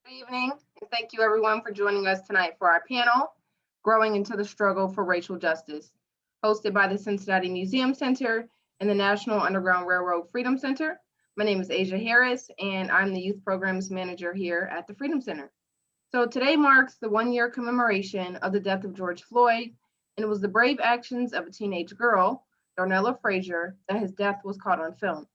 Good evening, and thank you everyone for joining us tonight for our panel, Growing into the Struggle for Racial Justice, hosted by the Cincinnati Museum Center and the National Underground Railroad Freedom Center. My name is Asia Harris, and I'm the Youth Programs Manager here at the Freedom Center. So today marks the 1-year commemoration of the death of George Floyd, and it was the brave actions of a teenage girl, Darnella Frazier, that his death was caught on film.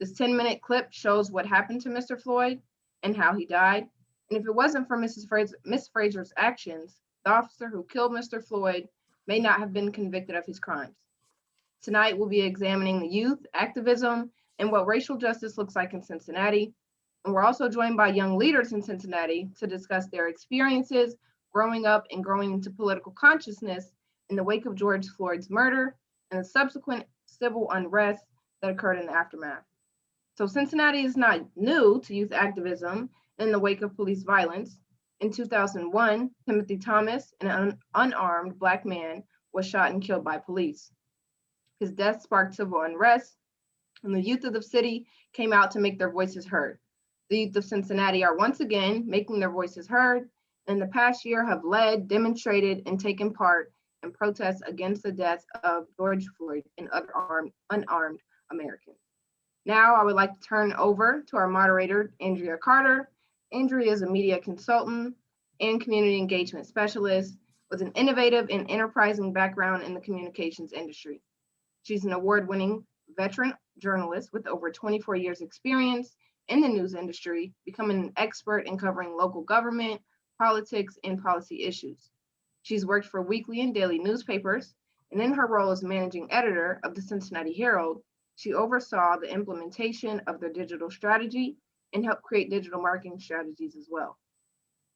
This 10-minute clip shows what happened to Mr. Floyd and how he died. And if it wasn't for Miss Frazier's actions, the officer who killed Mr. Floyd may not have been convicted of his crimes. Tonight, we'll be examining the youth, activism, and what racial justice looks like in Cincinnati. And we're also joined by young leaders in Cincinnati to discuss their experiences growing up and growing into political consciousness in the wake of George Floyd's murder and the subsequent civil unrest that occurred in the aftermath. So Cincinnati is not new to youth activism in the wake of police violence. In 2001, Timothy Thomas, an unarmed Black man, was shot and killed by police. His death sparked civil unrest, and the youth of the city came out to make their voices heard. The youth of Cincinnati are once again making their voices heard, and in the past year have led, demonstrated, and taken part in protests against the death of George Floyd and other unarmed Americans. Now, I would like to turn over to our moderator, Andria Carter. Andria is a media consultant and community engagement specialist with an innovative and enterprising background in the communications industry. She's an award-winning veteran journalist with over 24 years experience in the news industry, becoming an expert in covering local government, politics, and policy issues. She's worked for weekly and daily newspapers, and in her role as managing editor of the Cincinnati Herald, she oversaw the implementation of their digital strategy and helped create digital marketing strategies as well.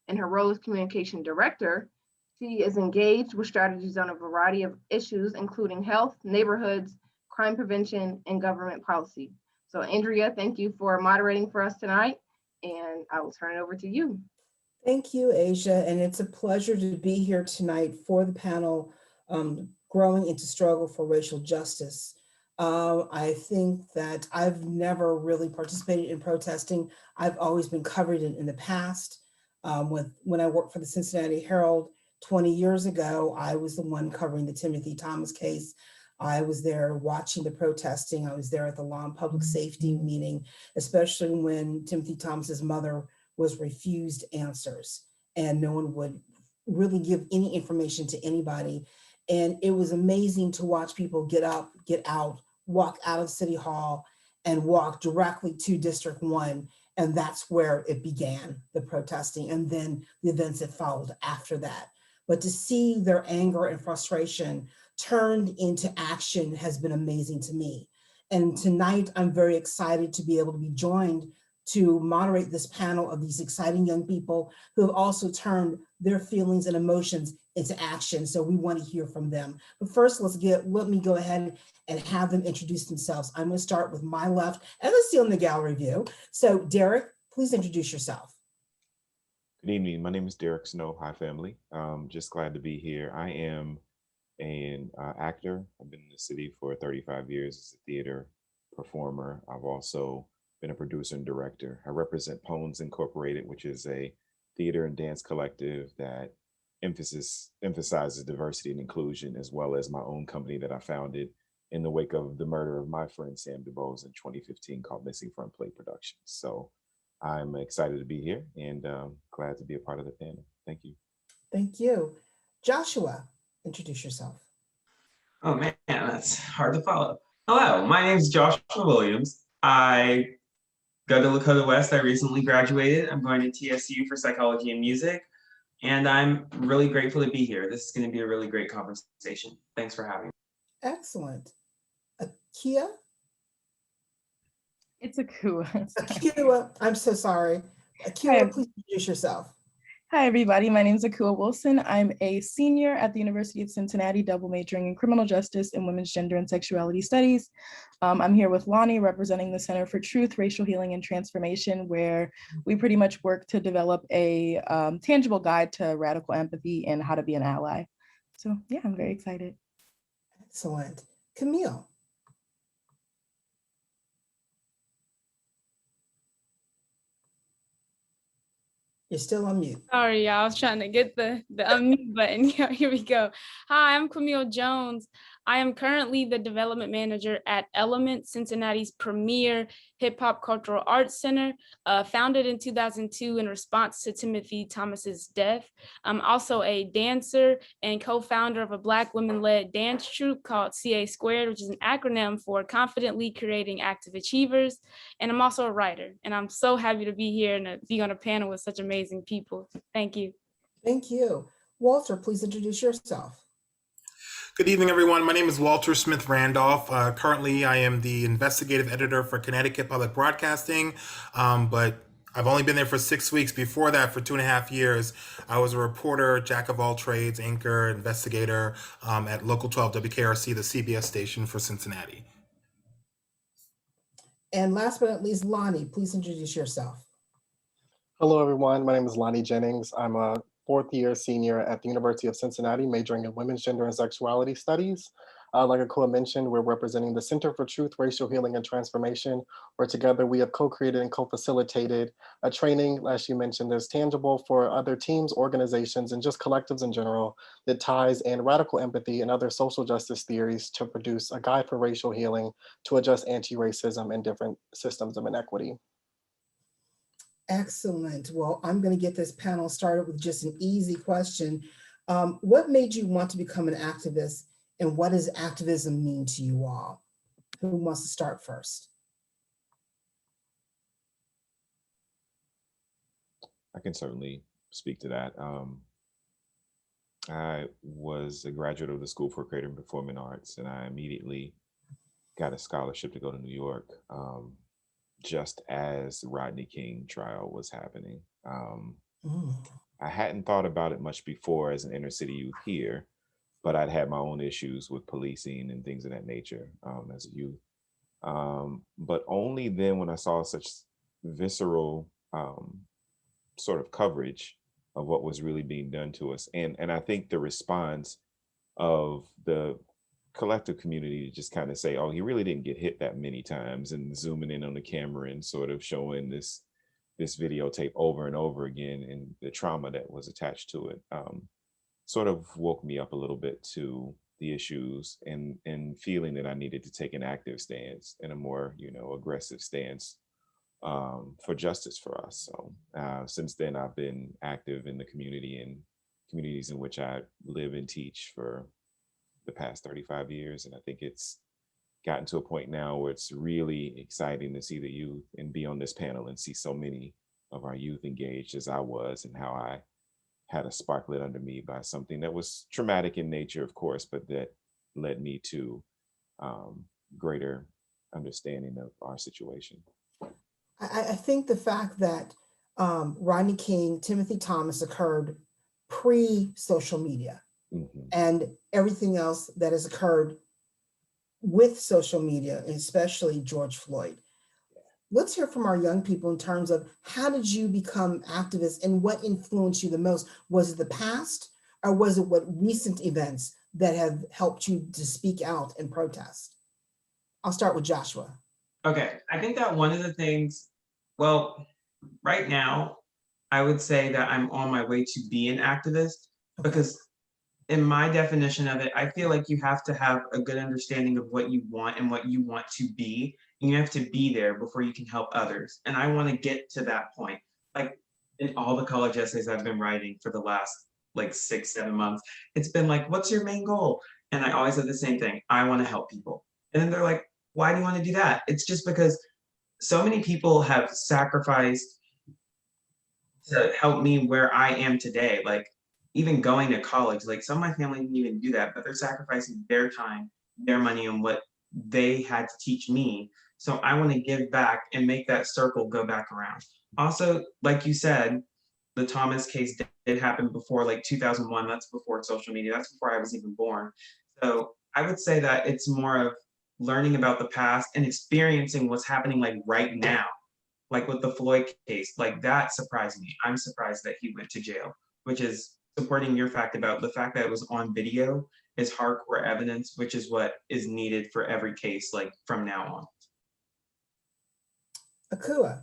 In her role as communication director, she is engaged with strategies on a variety of issues, including health, neighborhoods, crime prevention, and government policy. So Andria, thank you for moderating for us tonight, and I will turn it over to you. Thank you, Asia, and it's a pleasure to be here tonight for the panel, Growing into Struggle for Racial Justice. I think that I've never really participated in protesting. I've always been covered in the past. When I worked for the Cincinnati Herald 20 years ago, I was the one covering the Timothy Thomas case. I was there watching the protesting. I was there at the law and public safety meeting, especially when Timothy Thomas's mother was refused answers and no one would really give any information to anybody. And it was amazing to watch people get up, get out, walk out of City Hall and walk directly to District 1. And that's where it began, the protesting, and then the events that followed after that. But to see their anger and frustration turned into action has been amazing to me. And tonight, I'm very excited to be able to be joined to moderate this panel of these exciting young people who have also turned their feelings and emotions into action. So we want to hear from them. But first, let me go ahead and have them introduce themselves. I'm going to start with my left, as I see on the gallery view. So Derek, please introduce yourself. Good evening. My name is Derek Snow. Hi, family. Just glad to be here. I am an actor. I've been in the city for 35 years as a theater performer. I've also been a producer and director. I represent Pones Incorporated, which is a theater and dance collective that emphasizes diversity and inclusion, as well as my own company that I founded in the wake of the murder of my friend Sam Dubose in 2015 called Missing Front Plate Productions. So I'm excited to be here and glad to be a part of the panel. Thank you. Thank you. Joshua, introduce yourself. Oh man, that's hard to follow. Hello, my name is Joshua Williams. I go to Lakota West. I recently graduated. I'm going to TSU for psychology and music, and I'm really grateful to be here. This is going to be a really great conversation. Thanks for having me. Excellent. Akia? It's Akua. Akua, I'm so sorry. Akua, please introduce yourself. Hi, everybody. My name is Akua Wilson. I'm a senior at the University of Cincinnati, double majoring in criminal justice and women's gender and sexuality studies. I'm here with Lonnie, representing the Center for Truth, Racial Healing, and Transformation, where we pretty much work to develop a tangible guide to radical empathy and how to be an ally. So yeah, I'm very excited. Excellent. Camille. You're still on mute. Sorry, y'all. I was trying to get the unmute button. Yeah, here we go. Hi, I'm Camille Jones. I am currently the development manager at Elementz, Cincinnati's premier hip hop cultural arts center, founded in 2002 in response to Timothy Thomas's death. I'm also a dancer and co-founder of a Black women-led dance troupe called CA Squared, which is an acronym for Confidently Creating Active Achievers. And I'm also a writer, and I'm so happy to be here and to be on a panel with such amazing people. Thank you. Thank you. Walter, please introduce yourself. Good evening, everyone. My name is Walter Smith Randolph. Currently, I am the investigative editor for Connecticut Public Broadcasting, but I've only been there for 6 weeks. Before that, for 2.5 years, I was a reporter, jack of all trades, anchor, investigator at Local 12 WKRC, the CBS station for Cincinnati. And last but not least, Lonnie, please introduce yourself. Hello, everyone. My name is Lonnie Jennings. I'm a fourth-year senior at the University of Cincinnati, majoring in women's gender and sexuality studies. Like Akua mentioned, we're representing the Center for Truth, Racial Healing and Transformation, where together we have co-created and co-facilitated a training, as you mentioned, that's tangible for other teams, organizations, and just collectives in general that ties in radical empathy and other social justice theories to produce a guide for racial healing to address anti-racism and different systems of inequity. Excellent. Well, I'm going to get this panel started with just an easy question. What made you want to become an activist, and what does activism mean to you all? Who wants to start first? I can certainly speak to that. I was a graduate of the School for Creative and Performing Arts, and I immediately got a scholarship to go to New York, just as the Rodney King trial was happening. I hadn't thought about it much before as an inner city youth here, but I'd had my own issues with policing and things of that nature as a youth. But only then when I saw such visceral sort of coverage of what was really being done to us. And I think the response of the collective community to just kind of say, oh, he really didn't get hit that many times, and zooming in on the camera and sort of showing this videotape over and over again and the trauma that was attached to it sort of woke me up a little bit to the issues and feeling that I needed to take an active stance and a more, aggressive stance for justice for us. So since then, I've been active in the community and communities in which I live and teach for the past 35 years. And I think it's gotten to a point now where it's really exciting to see the youth and be on this panel and see so many of our youth engaged as I was, and how I had a spark lit under me by something that was traumatic in nature, of course, but that led me to greater understanding of our situation. I think the fact that Rodney King, Timothy Thomas occurred pre-social media, and everything else that has occurred with social media, especially George Floyd. Let's hear from our young people in terms of how did you become activists and what influenced you the most? Was it the past, or was it what recent events that have helped you to speak out and protest? I'll start with Joshua. Okay, I think that one of the things, well, right now, I would say that I'm on my way to be an activist, because in my definition of it, I feel like you have to have a good understanding of what you want and what you want to be. And you have to be there before you can help others. And I want to get to that point. Like in all the college essays I've been writing for the last 6-7 months, it's been like, what's your main goal? And I always have the same thing. I want to help people. And then they're like, why do you want to do that? It's just because so many people have sacrificed to help me where I am today. Like even going to college, some of my family didn't even do that, but they're sacrificing their time, their money, and what they had to teach me. So I want to give back and make that circle go back around. Also, like you said, the Thomas case did happen before 2001. That's before social media. That's before I was even born. So I would say that it's more of learning about the past and experiencing what's happening right now. Like with the Floyd case, that surprised me. I'm surprised that he went to jail, which is supporting your fact about the fact that it was on video is hardcore evidence, which is what is needed for every case from now on. Akua.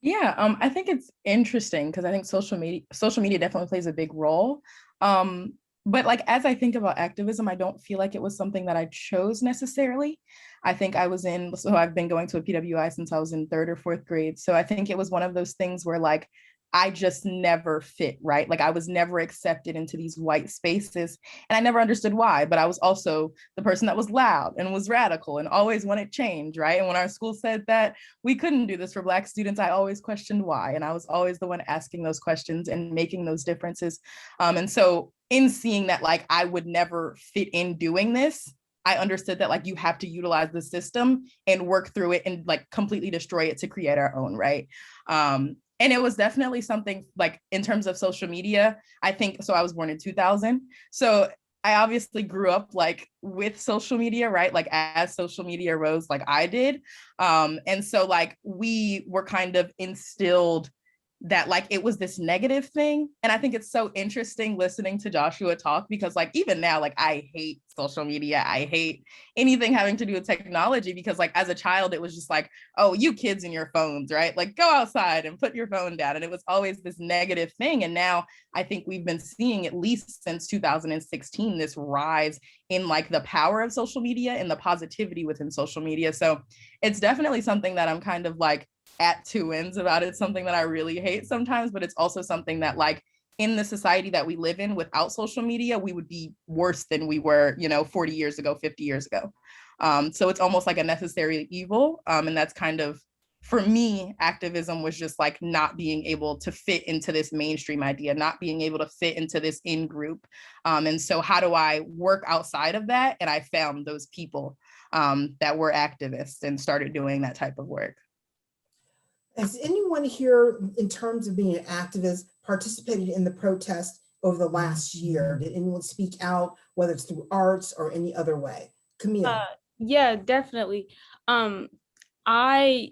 Yeah, I think it's interesting because I think social media definitely plays a big role. But like as I think about activism, I don't feel like it was something that I chose necessarily. I think so I've been going to a PWI since I was in third or fourth grade. So I think it was one of those things where like I just never fit, right? Like I was never accepted into these white spaces and I never understood why, but I was also the person that was loud and was radical and always wanted change, right? And when our school said that we couldn't do this for Black students, I always questioned why. And I was always the one asking those questions and making those differences. And so in seeing that, like, I would never fit in doing this, I understood that like you have to utilize the system and work through it and like completely destroy it to create our own, right? And it was definitely something like in terms of social media, I think, so I was born in 2000. So I obviously grew up like with social media, right? Like as social media rose, like I did. And so like we were kind of instilled that like it was this negative thing. And I think it's so interesting listening to Joshua talk because like even now, like I hate social media. I hate anything having to do with technology because like as a child, it was just like, oh, you kids and your phones, right? Like go outside and put your phone down. And it was always this negative thing. And now I think we've been seeing at least since 2016, this rise in like the power of social media and the positivity within social media. So it's definitely something that I'm kind of like at two ends about. It's something that I really hate sometimes, but it's also something that like in the society that we live in without social media, we would be worse than we were, 40 years ago, 50 years ago. So it's almost like a necessary evil. And that's kind of, for me, activism was just like not being able to fit into this mainstream idea, not being able to fit into this in group. And so how do I work outside of that? And I found those people that were activists and started doing that type of work. Has anyone here, in terms of being an activist, participated in the protest over the last year? Did anyone speak out, whether it's through arts or any other way? Camille. Yeah, definitely. I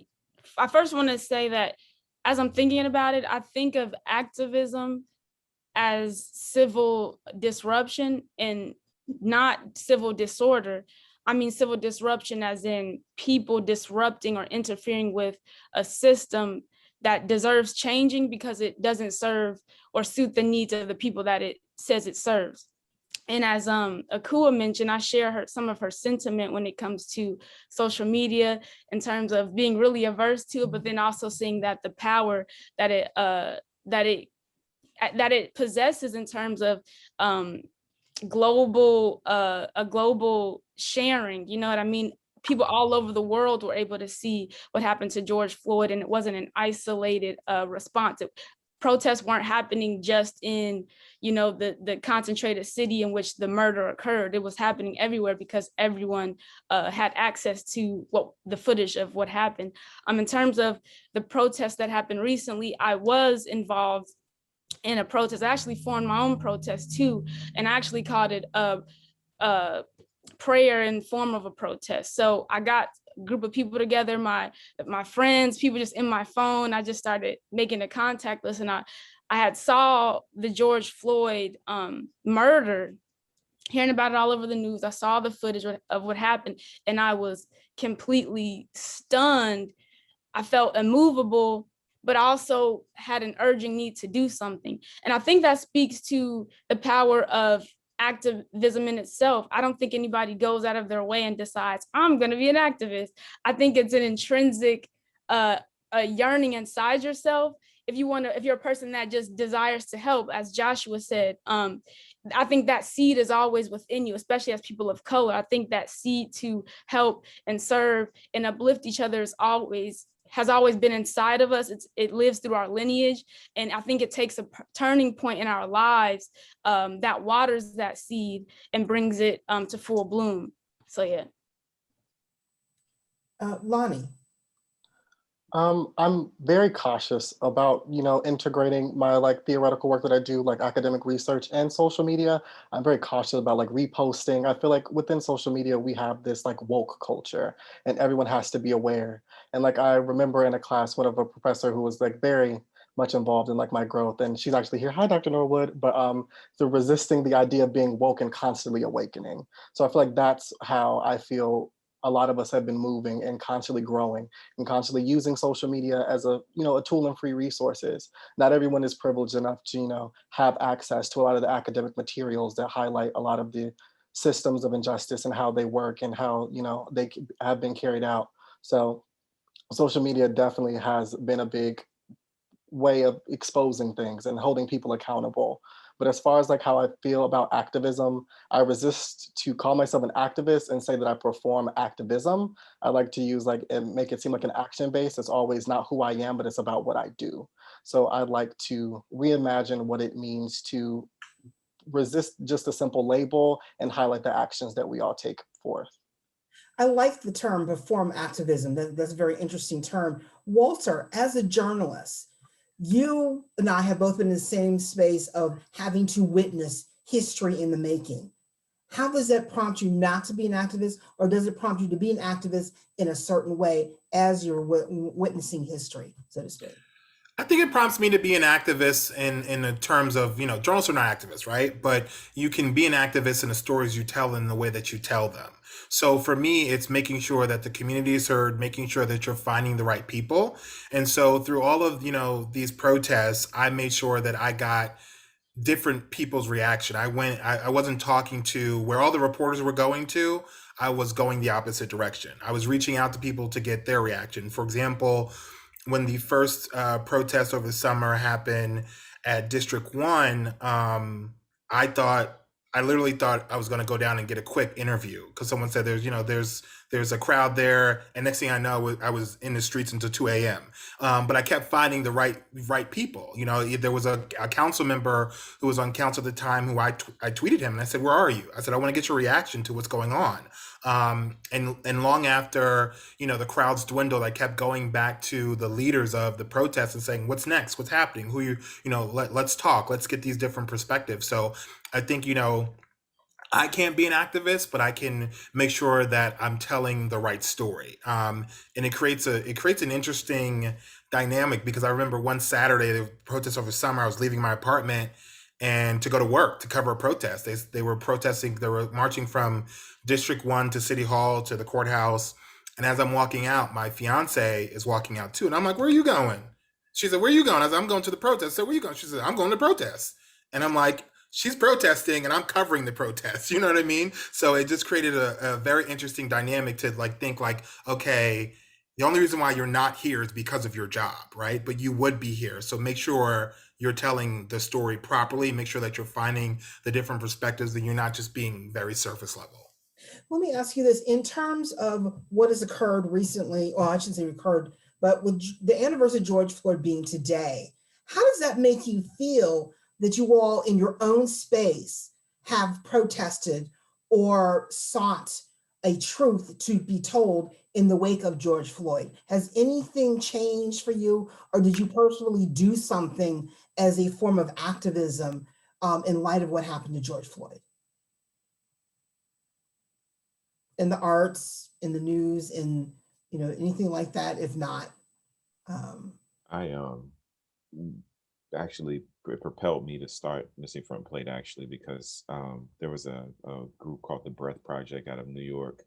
first want to say that as I'm thinking about it, I think of activism as civil disruption and not civil disorder. I mean, civil disruption as in people disrupting or interfering with a system that deserves changing because it doesn't serve or suit the needs of the people that it says it serves. And as Akua mentioned, I share some of her sentiment when it comes to social media in terms of being really averse to it, but then also seeing that the power that it possesses in terms of a global sharing, you know what I mean? People all over the world were able to see what happened to George Floyd, and it wasn't an isolated response. Protests weren't happening just in, the concentrated city in which the murder occurred. It was happening everywhere because everyone had access to the footage of what happened. In terms of the protests that happened recently, I was involved in a protest. I actually formed my own protest too, and I actually called it a prayer in form of a protest. So I got a group of people together, my friends, people just in my phone. I just started making a contact list, and I had saw the George Floyd murder, hearing about it all over the news. I saw the footage of what happened, and I was completely stunned. I felt immovable, but also had an urgent need to do something. And I think that speaks to the power of activism in itself. I don't think anybody goes out of their way and decides, I'm going to be an activist. I think it's an intrinsic a yearning inside yourself. If you're a person that just desires to help, as Joshua said, I think that seed is always within you, especially as people of color. I think that seed to help and serve and uplift each other has always been inside of us. It lives through our lineage. And I think it takes a turning point in our lives that waters that seed and brings it to full bloom. So yeah. Lonnie. I'm very cautious about, integrating my theoretical work that I do, like academic research and social media. I'm very cautious about reposting. I feel like within social media, we have this woke culture and everyone has to be aware. And I remember in a class, one of a professor who was very much involved in my growth, and she's actually here. Hi, Dr. Norwood. But so resisting the idea of being woke and constantly awakening. So I feel like that's how I feel a lot of us have been moving and constantly growing and constantly using social media as a, a tool and free resources. Not everyone is privileged enough to, have access to a lot of the academic materials that highlight a lot of the systems of injustice and how they work and how, they have been carried out. So social media definitely has been a big way of exposing things and holding people accountable. But as far as like how I feel about activism, I resist to call myself an activist and say that I perform activism. I like to use like and make it seem like an action base. It's always not who I am, but it's about what I do. So I'd like to reimagine what it means to resist just a simple label and highlight the actions that we all take forth. I like the term perform activism. That's a very interesting term. Walter, as a journalist, you and I have both been in the same space of having to witness history in the making. How does that prompt you not to be an activist, or does it prompt you to be an activist in a certain way as you're witnessing history, so to speak? I think it prompts me to be an activist in the terms of, journalists are not activists, right? But you can be an activist in the stories you tell in the way that you tell them. So for me, it's making sure that the community is heard, making sure that you're finding the right people. And so through all of, these protests, I made sure that I got different people's reaction. I wasn't talking to where all the reporters were going to. I was going the opposite direction. I was reaching out to people to get their reaction. For example, when the first protest over the summer happened at District 1, I literally thought I was going to go down and get a quick interview because someone said there's a crowd there, and next thing I know, I was in the streets until 2 a.m. But I kept finding the right people. There was a council member who was on council at the time who I tweeted him and I said, "Where are you?" I said, "I want to get your reaction to what's going on." And long after the crowds dwindled, I kept going back to the leaders of the protests and saying, "What's next? What's happening? Let's talk. Let's get these different perspectives." So I think I can't be an activist, but I can make sure that I'm telling the right story. And it creates an interesting dynamic because I remember one Saturday, the protest over summer, I was leaving my apartment and to go to work to cover a protest. They were protesting, they were marching from District 1 to City Hall to the courthouse. And as I'm walking out, my fiance is walking out too. And I'm like, "Where are you going?" She said, "Where are you going?" I said, "I'm going to the protest." I said, "Where are you going?" She said, "I'm going to protest." And I'm like, she's protesting and I'm covering the protest. You know what I mean? So it just created a very interesting dynamic to think okay, the only reason why you're not here is because of your job, right? But you would be here. So make sure you're telling the story properly, make sure that you're finding the different perspectives and you're not just being very surface level. Let me ask you this, in terms of what has occurred recently, or I shouldn't say occurred, but with the anniversary of George Floyd being today, how does that make you feel that you all in your own space have protested or sought a truth to be told in the wake of George Floyd? Has anything changed for you, or did you personally do something as a form of activism in light of what happened to George Floyd? In the arts, in the news, in anything like that? If not, I actually, it propelled me to start Missing Front Plate actually because there was a group called the Breath Project out of New York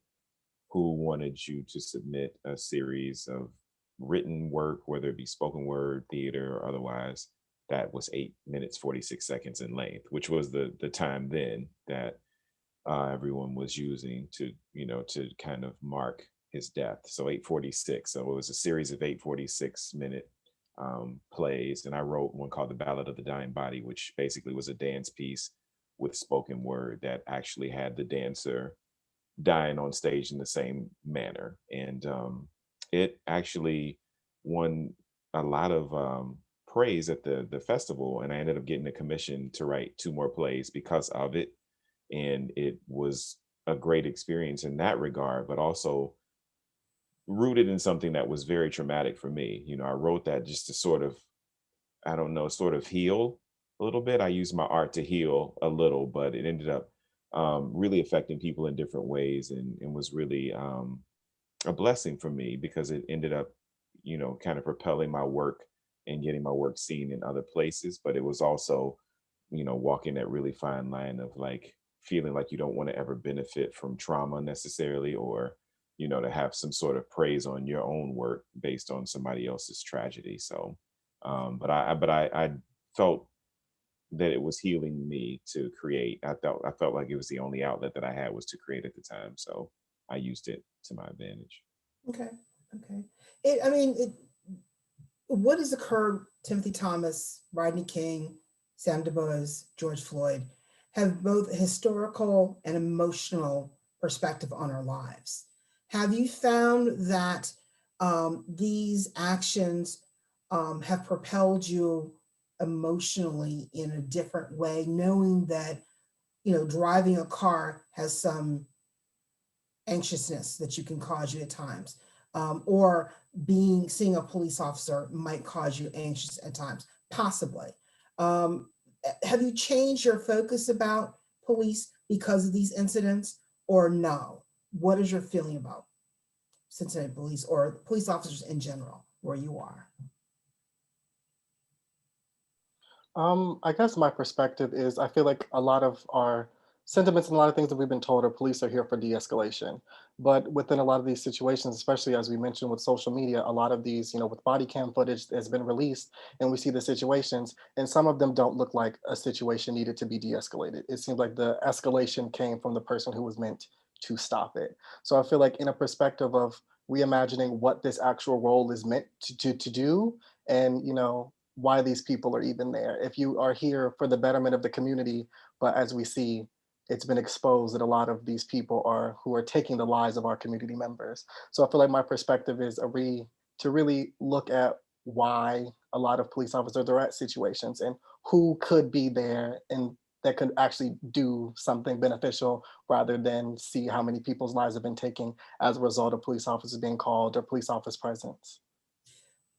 who wanted you to submit a series of written work, whether it be spoken word, theater, or otherwise, that was 8 minutes 46 seconds in length, which was the time then that everyone was using to to kind of mark his death. So 846. So it was a series of 846-minute plays, and I wrote one called The Ballad of the Dying Body, which basically was a dance piece with spoken word that actually had the dancer dying on stage in the same manner. And it actually won a lot of praise at the festival, and I ended up getting a commission to write 2 more plays because of it. And it was a great experience in that regard, but also rooted in something that was very traumatic for me. I wrote that just to sort of, I don't know, sort of heal a little bit. I used my art to heal a little, but it ended up really affecting people in different ways, and was really a blessing for me because it ended up, kind of propelling my work and getting my work seen in other places. But it was also, walking that really fine line of feeling like you don't want to ever benefit from trauma necessarily, or to have some sort of praise on your own work based on somebody else's tragedy. So, but I felt that it was healing me to create. I felt like it was the only outlet that I had was to create at the time. So I used it to my advantage. Okay. What has occurred? Timothy Thomas, Rodney King, Sam Dubose, George Floyd have both a historical and emotional perspective on our lives. Have you found that these actions have propelled you emotionally in a different way, knowing that, driving a car has some anxiousness that you can cause you at times, or seeing a police officer might cause you anxious at times, possibly. Have you changed your focus about police because of these incidents, or no? What is your feeling about Cincinnati police or police officers in general, where you are? I guess my perspective is I feel like a lot of our sentiments and a lot of things that we've been told are police are here for de-escalation. But within a lot of these situations, especially as we mentioned with social media, a lot of these, with body cam footage has been released and we see the situations and some of them don't look like a situation needed to be de-escalated. It seems like the escalation came from the person who was meant to stop it. So I feel like in a perspective of reimagining what this actual role is meant to do and, why these people are even there. If you are here for the betterment of the community, but as we see, it's been exposed that a lot of these people who are taking the lives of our community members. So I feel like my perspective is to really look at why a lot of police officers are at situations and who could be there and that could actually do something beneficial rather than see how many people's lives have been taken as a result of police officers being called or police office presence.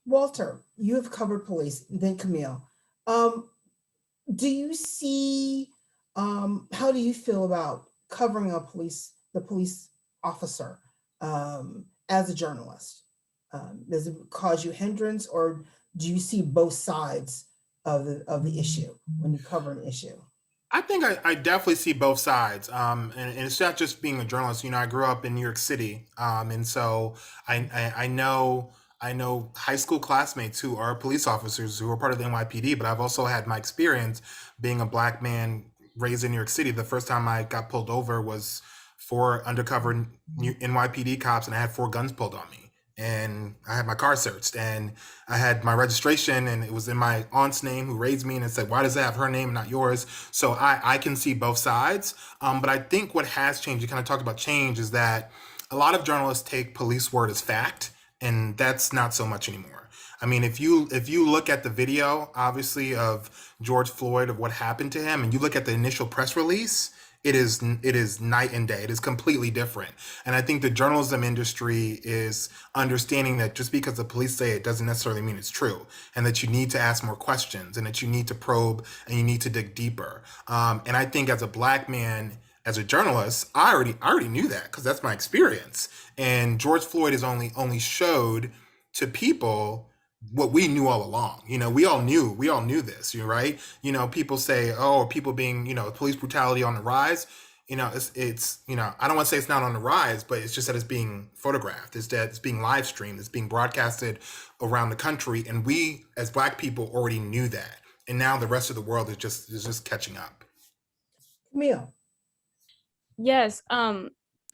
Walter, you have covered police, then Camille. Do you see, how do you feel about covering the police officer as a journalist? Does it cause you hindrance, or do you see both sides of the issue when you cover an issue? I think I definitely see both sides. And it's not just being a journalist. I grew up in New York City. And so I know high school classmates who are police officers who are part of the NYPD, but I've also had my experience being a Black man raised in New York City. The first time I got pulled over was for undercover NYPD cops, and I had 4 guns pulled on me. And I had my car searched, and I had my registration, and it was in my aunt's name who raised me, and it said, why does it have her name and not yours? So I can see both sides. But I think what has changed, you kind of talked about change, is that a lot of journalists take police word as fact, and that's not so much anymore. I mean, if you look at the video, obviously, of George Floyd, of what happened to him, and you look at the initial press release, it is night and day. It is completely different. And I think the journalism industry is understanding that just because the police say it doesn't necessarily mean it's true, and that you need to ask more questions, and that you need to probe, and you need to dig deeper. And I think as a Black man, as a journalist, I already knew that because that's my experience. And George Floyd has only showed to people what we knew all along. We all knew this, right? People say, oh, are people being, police brutality on the rise? It's I don't want to say it's not on the rise, but it's just that it's being photographed. It's that it's being live streamed. It's being broadcasted around the country. And we as Black people already knew that. And now the rest of the world is just catching up. Camille. Yes,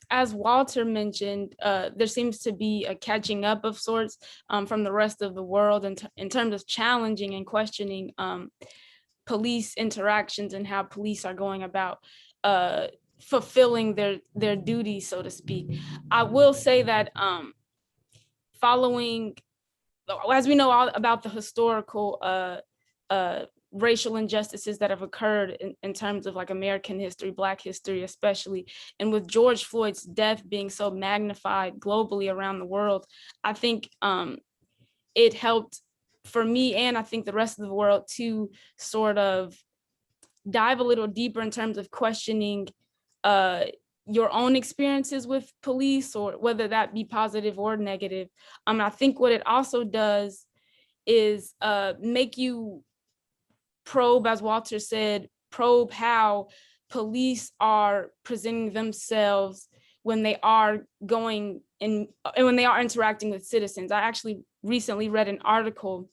as Walter mentioned, there seems to be a catching up of sorts from the rest of the world in terms of challenging and questioning police interactions and how police are going about fulfilling their duties, so to speak. I will say that following, as we know all about the historical racial injustices that have occurred in terms of like American history, Black history especially, and with George Floyd's death being so magnified globally around the world, I think it helped for me, and I think the rest of the world, to sort of dive a little deeper in terms of questioning your own experiences with police, or whether that be positive or negative. I think what it also does is make you probe, as Walter said, probe how police are presenting themselves when they are going in and when they are interacting with citizens. I actually recently read an article,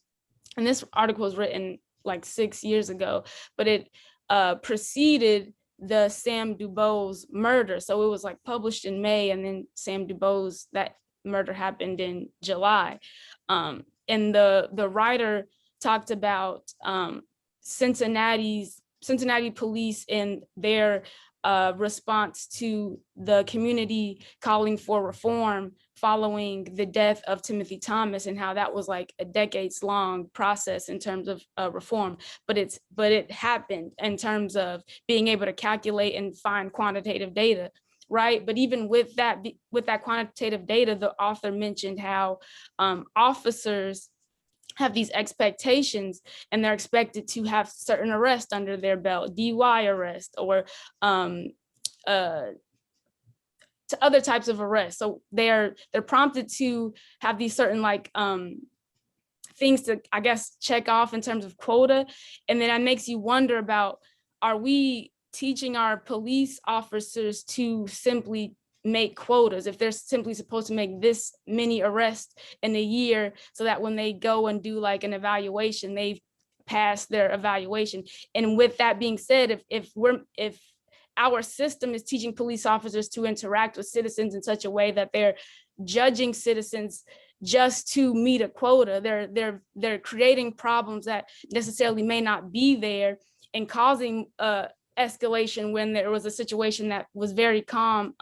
and this article was written like 6 years ago, but it preceded the Sam Dubose murder. So it was like published in May, and then Sam Dubose, that murder happened in July. And the writer talked about Cincinnati police and their response to the community calling for reform following the death of Timothy Thomas, and how that was like a decades-long process in terms of reform. But it happened in terms of being able to calculate and find quantitative data, right? But even with that quantitative data, the author mentioned how officers have these expectations, and they're expected to have certain arrests under their belt, DUI arrest, or to other types of arrests. So they're prompted to have these certain like things to, I guess, check off in terms of quota. And then that makes you wonder about, are we teaching our police officers to simply make quotas if they're simply supposed to make this many arrests in a year, so that when they go and do like an evaluation, they've passed their evaluation? And with that being said, if our system is teaching police officers to interact with citizens in such a way that they're judging citizens just to meet a quota, they're creating problems that necessarily may not be there, and causing escalation when there was a situation that was very calm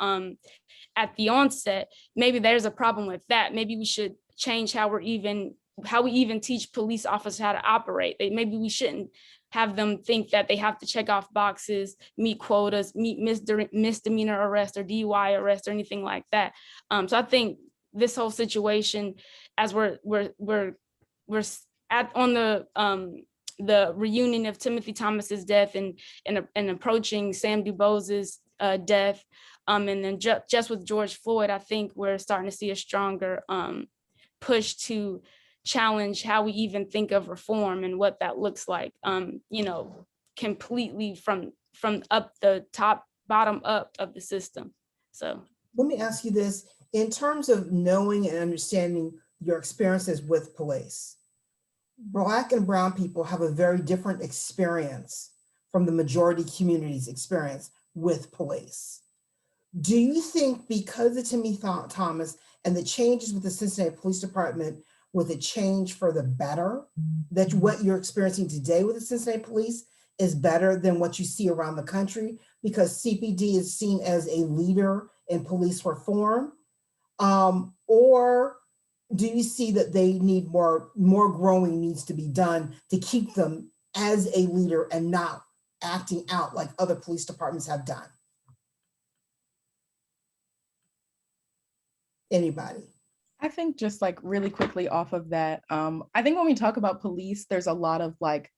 at the onset. Maybe there's a problem with that. Maybe we should change how we even teach police officers how to operate. Maybe we shouldn't have them think that they have to check off boxes, meet quotas, meet misdemeanor arrest or DUI arrest or anything like that. So I think this whole situation, as we're at on the reunion of Timothy Thomas's death and approaching Sam Dubose's death, and then just with George Floyd, I think we're starting to see a stronger push to challenge how we even think of reform and what that looks like, completely from up the top, bottom up of the system. So let me ask you this, in terms of knowing and understanding your experiences with police, Black and Brown people have a very different experience from the majority community's experience with police. Do you think because of Timothy Thomas and the changes with the Cincinnati Police Department, with a change for the better, that what you're experiencing today with the Cincinnati Police is better than what you see around the country because CPD is seen as a leader in police reform? Or do you see that they need more growing needs to be done to keep them as a leader and not acting out like other police departments have done? Anybody? I think just like really quickly off of that, I think when we talk about police, there's a lot of like,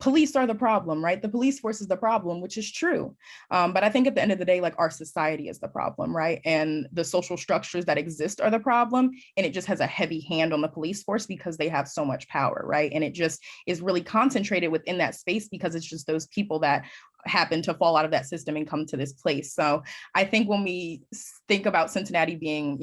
police are the problem, right? The police force is the problem, which is true. But I think at the end of the day, like our society is the problem, right? And the social structures that exist are the problem. And it just has a heavy hand on the police force because they have so much power, right? And it just is really concentrated within that space because it's just those people that happen to fall out of that system and come to this place. So I think when we think about Cincinnati being,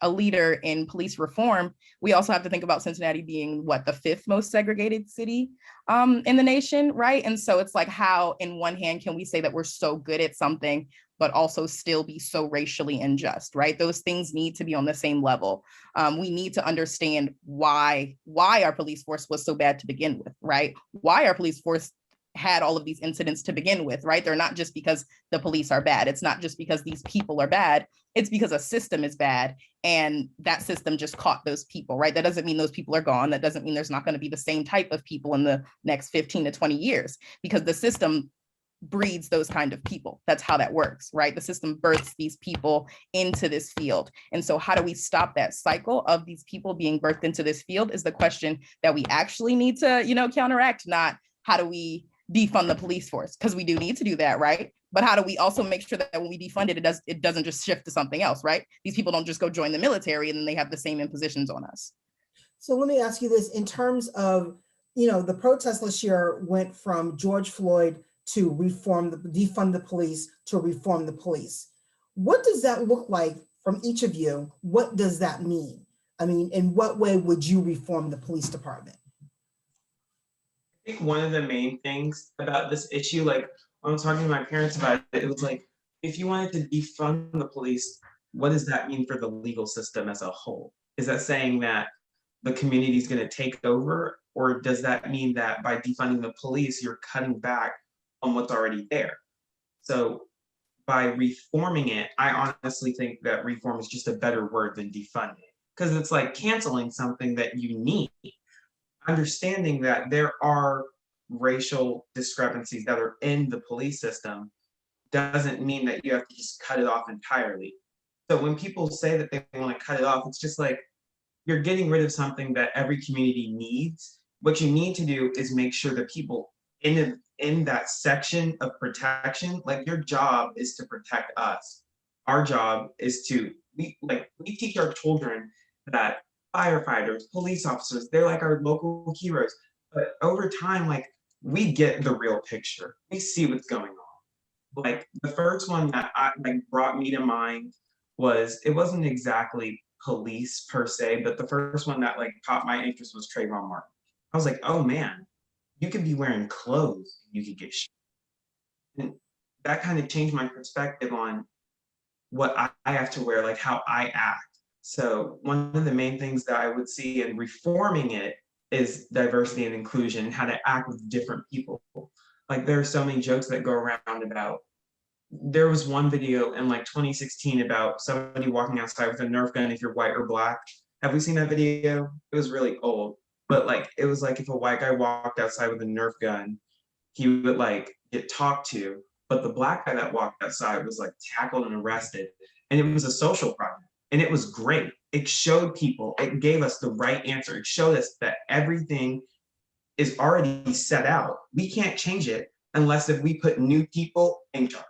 a leader in police reform, we also have to think about Cincinnati being the 5th most segregated city in the nation, right? And so it's like, how in one hand can we say that we're so good at something, but also still be so racially unjust, right? Those things need to be on the same level. We need to understand why our police force was so bad to begin with, right? Why our police force had all of these incidents to begin with, right? They're not just because the police are bad. It's not just because these people are bad. It's because a system is bad and that system just caught those people, right? That doesn't mean those people are gone. That doesn't mean there's not going to be the same type of people in the next 15 to 20 years because the system breeds those kind of people. That's how that works, right? The system births these people into this field. And so how do we stop that cycle of these people being birthed into this field is the question that we actually need to, counteract, not how do we defund the police force, because we do need to do that, right? But how do we also make sure that when we defund it, it doesn't just shift to something else, right? These people don't just go join the military and then they have the same impositions on us. So let me ask you this, in terms of, the protest this year went from George Floyd to defund the police to reform the police. What does that look like from each of you? What does that mean? I mean, in what way would you reform the police department? I think one of the main things about this issue, like when I was talking to my parents about it, it was like, if you wanted to defund the police, what does that mean for the legal system as a whole? Is that saying that the community is going to take over? Or does that mean that by defunding the police, you're cutting back on what's already there? So by reforming it, I honestly think that reform is just a better word than defunding, because it's like canceling something that you need. Understanding that there are racial discrepancies that are in the police system doesn't mean that you have to just cut it off entirely. So when people say that they want to cut it off, it's just like you're getting rid of something that every community needs. What you need to do is make sure that people in that section of protection, like your job is to protect us. Our job is to, we teach our children that firefighters, police officers, they're like our local heroes. But over time, like we get the real picture. We see what's going on. Like the first one that brought me to mind was, it wasn't exactly police per se, but the first one that caught my interest was Trayvon Martin. I was like, oh man, you could be wearing clothes, you could get shot. And that kind of changed my perspective on what I have to wear, like how I act. So one of the main things that I would see in reforming it is diversity and inclusion, how to act with different people. Like there are so many jokes that go around about, there was one video in 2016 about somebody walking outside with a Nerf gun if you're white or black. Have we seen that video? It was really old, but it was like if a white guy walked outside with a Nerf gun, he would get talked to, but the black guy that walked outside was tackled and arrested. And it was a social problem. And it was great. It showed people, it gave us the right answer. It showed us that everything is already set out. We can't change it unless if we put new people in charge.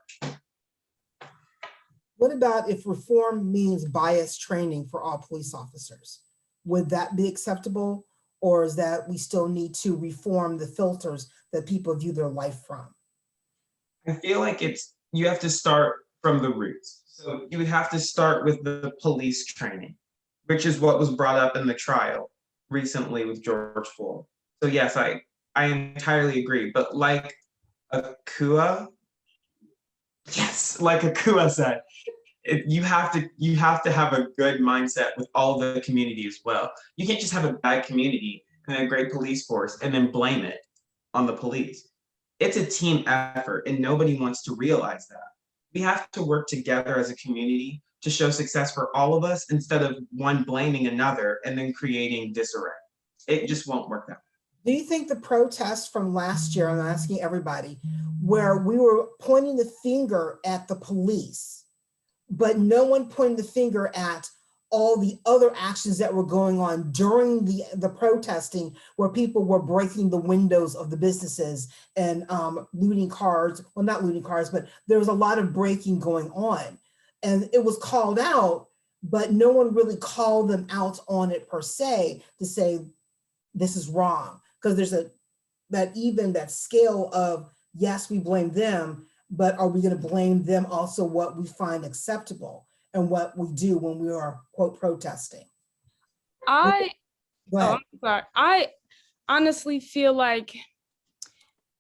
What about if reform means bias training for all police officers? Would that be acceptable? Or is that we still need to reform the filters that people view their life from? I feel like you have to start from the roots. So you would have to start with the police training, which is what was brought up in the trial recently with George Floyd. So yes, I entirely agree. But like Akua said, you have to have a good mindset with all the community as well. You can't just have a bad community and a great police force and then blame it on the police. It's a team effort and nobody wants to realize that. We have to work together as a community to show success for all of us instead of one blaming another and then creating disarray. It just won't work that way. Do you think the protests from last year, I'm asking everybody, where we were pointing the finger at the police, but no one pointed the finger at all the other actions that were going on during the protesting, where people were breaking the windows of the businesses and looting cars, well, not looting cars, but there was a lot of breaking going on. And it was called out, but no one really called them out on it per se to say, this is wrong. Because there's that scale of, yes, we blame them, but are we going to blame them also what we find acceptable and what we do when we are, quote, protesting? I'm sorry. I honestly feel like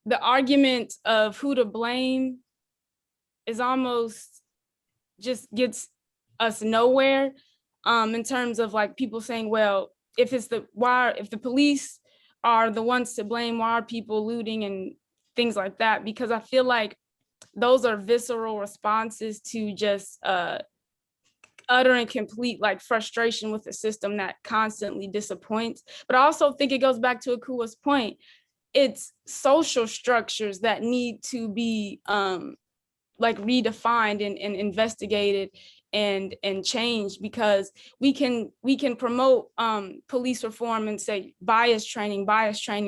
the argument of who to blame is almost just gets us nowhere, in terms of people saying, well, if the police are the ones to blame, why are people looting and things like that? Because I feel like those are visceral responses to just utter and complete frustration with the system that constantly disappoints. But I also think it goes back to Akua's point. It's social structures that need to be redefined and investigated and changed, because we can promote police reform and say bias training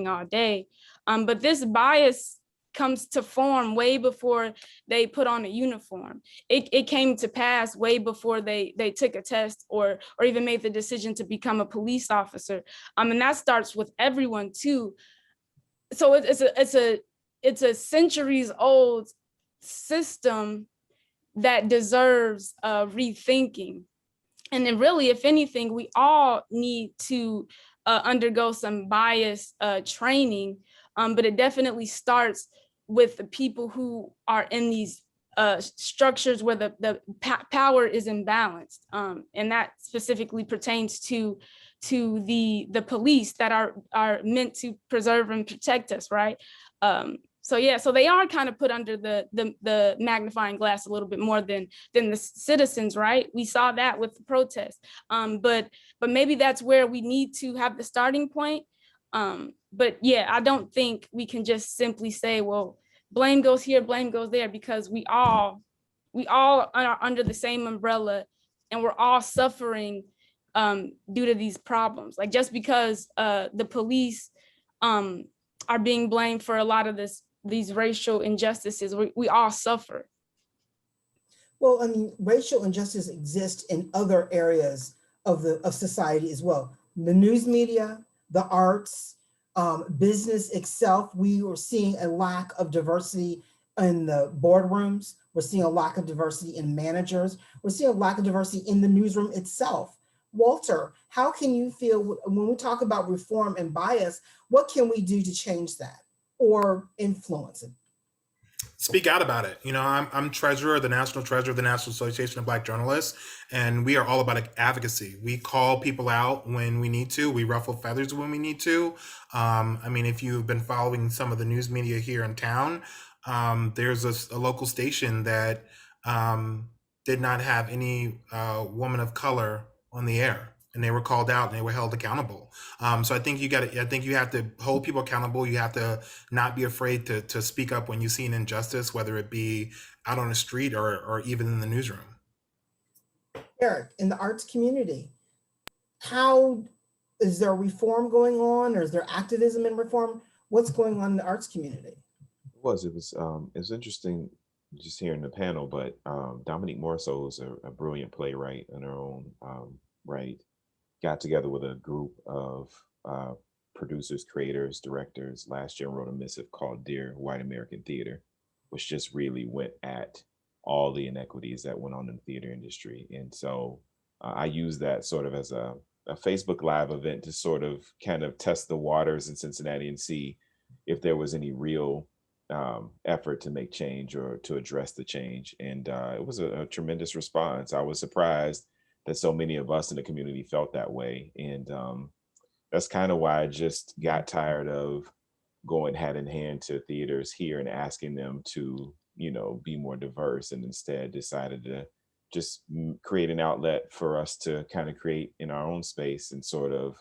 all day, but this bias comes to form way before they put on a uniform. It came to pass way before they took a test or even made the decision to become a police officer. And that starts with everyone too. So it's a centuries old system that deserves rethinking. And then really, if anything, we all need to undergo some bias training, but it definitely starts with the people who are in these structures where the power is imbalanced. And that specifically pertains to the police that are meant to preserve and protect us, right? So yeah, so they are kind of put under the magnifying glass a little bit more than the citizens, right? We saw that with the protests, but maybe that's where we need to have the starting point. But yeah, I don't think we can just simply say, well, blame goes here, blame goes there, because we all are under the same umbrella, and we're all suffering due to these problems. Like, just because the police are being blamed for a lot of these racial injustices, we all suffer. Well, I mean, racial injustice exists in other areas of society as well. The news media, the arts, business itself. We are seeing a lack of diversity in the boardrooms. We're seeing a lack of diversity in managers. We're seeing a lack of diversity in the newsroom itself. Walter, how can you feel when we talk about reform and bias, what can we do to change that or influence it? Speak out about it. You know, I'm treasurer, the national treasurer of the National Association of Black Journalists, and we are all about advocacy. We call people out when we need to. We ruffle feathers when we need to. I mean, if you've been following some of the news media here in town, there's a local station that did not have any woman of color on the air, and they were called out and they were held accountable. So I think you have to hold people accountable. You have to not be afraid to speak up when you see an injustice, whether it be out on the street or even in the newsroom. Eric, in the arts community, how is there reform going on, or is there activism in reform? What's going on in the arts community? It was interesting just hearing the panel, but Dominique Morrisseau is a brilliant playwright in her own right. Got together with a group of producers, creators, directors last year and wrote a missive called Dear White American Theater, which just really went at all the inequities that went on in the theater industry. And so I use that sort of as a Facebook Live event to sort of kind of test the waters in Cincinnati and see if there was any real effort to make change or to address the change. And it was a tremendous response. I was surprised that so many of us in the community felt that way. And that's kind of why I just got tired of going hand in hand to theaters here and asking them to, you know, be more diverse, and instead decided to just create an outlet for us to kind of create in our own space and sort of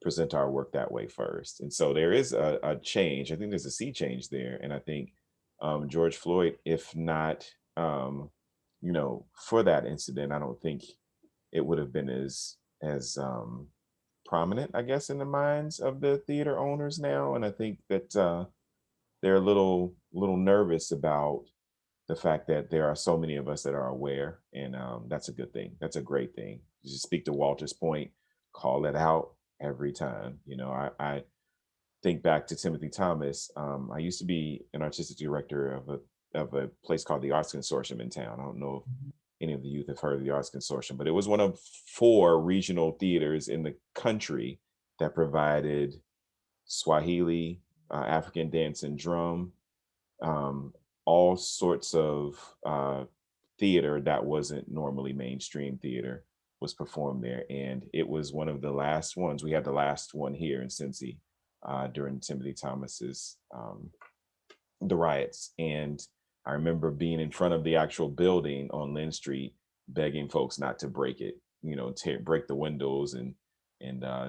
present our work that way first. And so there is a change. I think there's a sea change there. And I think George Floyd, if not, you know, for that incident, I don't think it would have been as prominent, I guess, in the minds of the theater owners now. And I think that they're a little nervous about the fact that there are so many of us that are aware, and that's a good thing. That's a great thing. Just speak to Walter's point, call it out every time. You know, I think back to Timothy Thomas. I used to be an artistic director of a place called the Arts Consortium in town. I don't know if any of the youth have heard of the Arts Consortium, but it was one of 4 regional theaters in the country that provided Swahili, African dance and drum, all sorts of theater that wasn't normally mainstream theater was performed there. And it was one of the last ones. We had the last one here in Cincy during Timothy Thomas's, the riots. And I remember being in front of the actual building on Lynn Street, begging folks not to break it, you know, break the windows and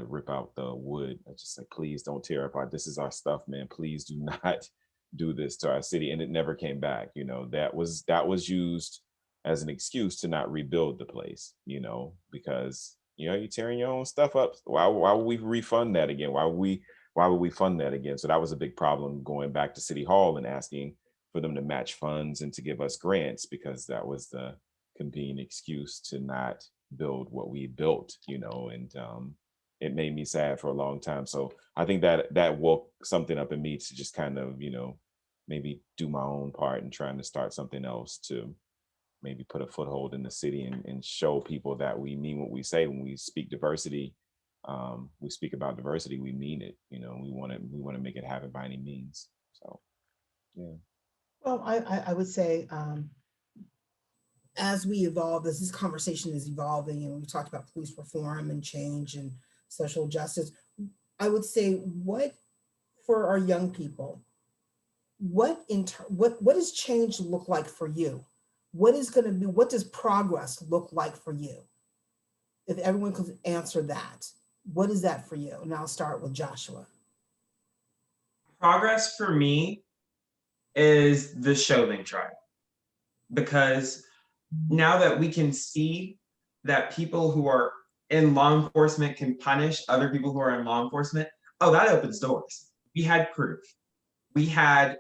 rip out the wood. I just like, please don't tear apart. This is our stuff, man. Please do not do this to our city. And it never came back. You know, that was used as an excuse to not rebuild the place, you know, because, you know, you're tearing your own stuff up. Why would we refund that again? Why would we fund that again? So that was a big problem, going back to City Hall and asking for them to match funds and to give us grants, because that was the convenient excuse to not build what we built, you know. And it made me sad for a long time. So I think that woke something up in me to just kind of, you know, maybe do my own part in trying to start something else to maybe put a foothold in the city and show people that we mean what we say when we speak diversity. We speak about diversity, we mean it. You know, we want to make it happen by any means. So, yeah. Well, I would say as we evolve, as this conversation is evolving, and we've talked about police reform and change and social justice, I would say what for our young people, what does change look like for you? What does progress look like for you? If everyone could answer that, what is that for you? And I'll start with Joshua. Progress for me is the Chauvin trial, because now that we can see that people who are in law enforcement can punish other people who are in law enforcement, oh, that opens doors. We had proof. We had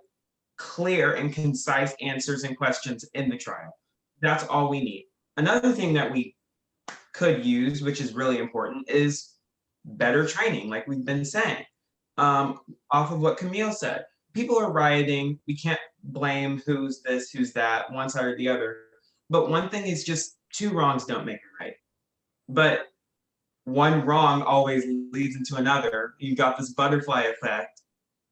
clear and concise answers and questions in the trial. That's all we need. Another thing that we could use, which is really important, is better training, like we've been saying. Off of what Camille said, people are rioting. We can't blame who's this, who's that, one side or the other. But one thing is just two wrongs don't make it right. But one wrong always leads into another. You've got this butterfly effect,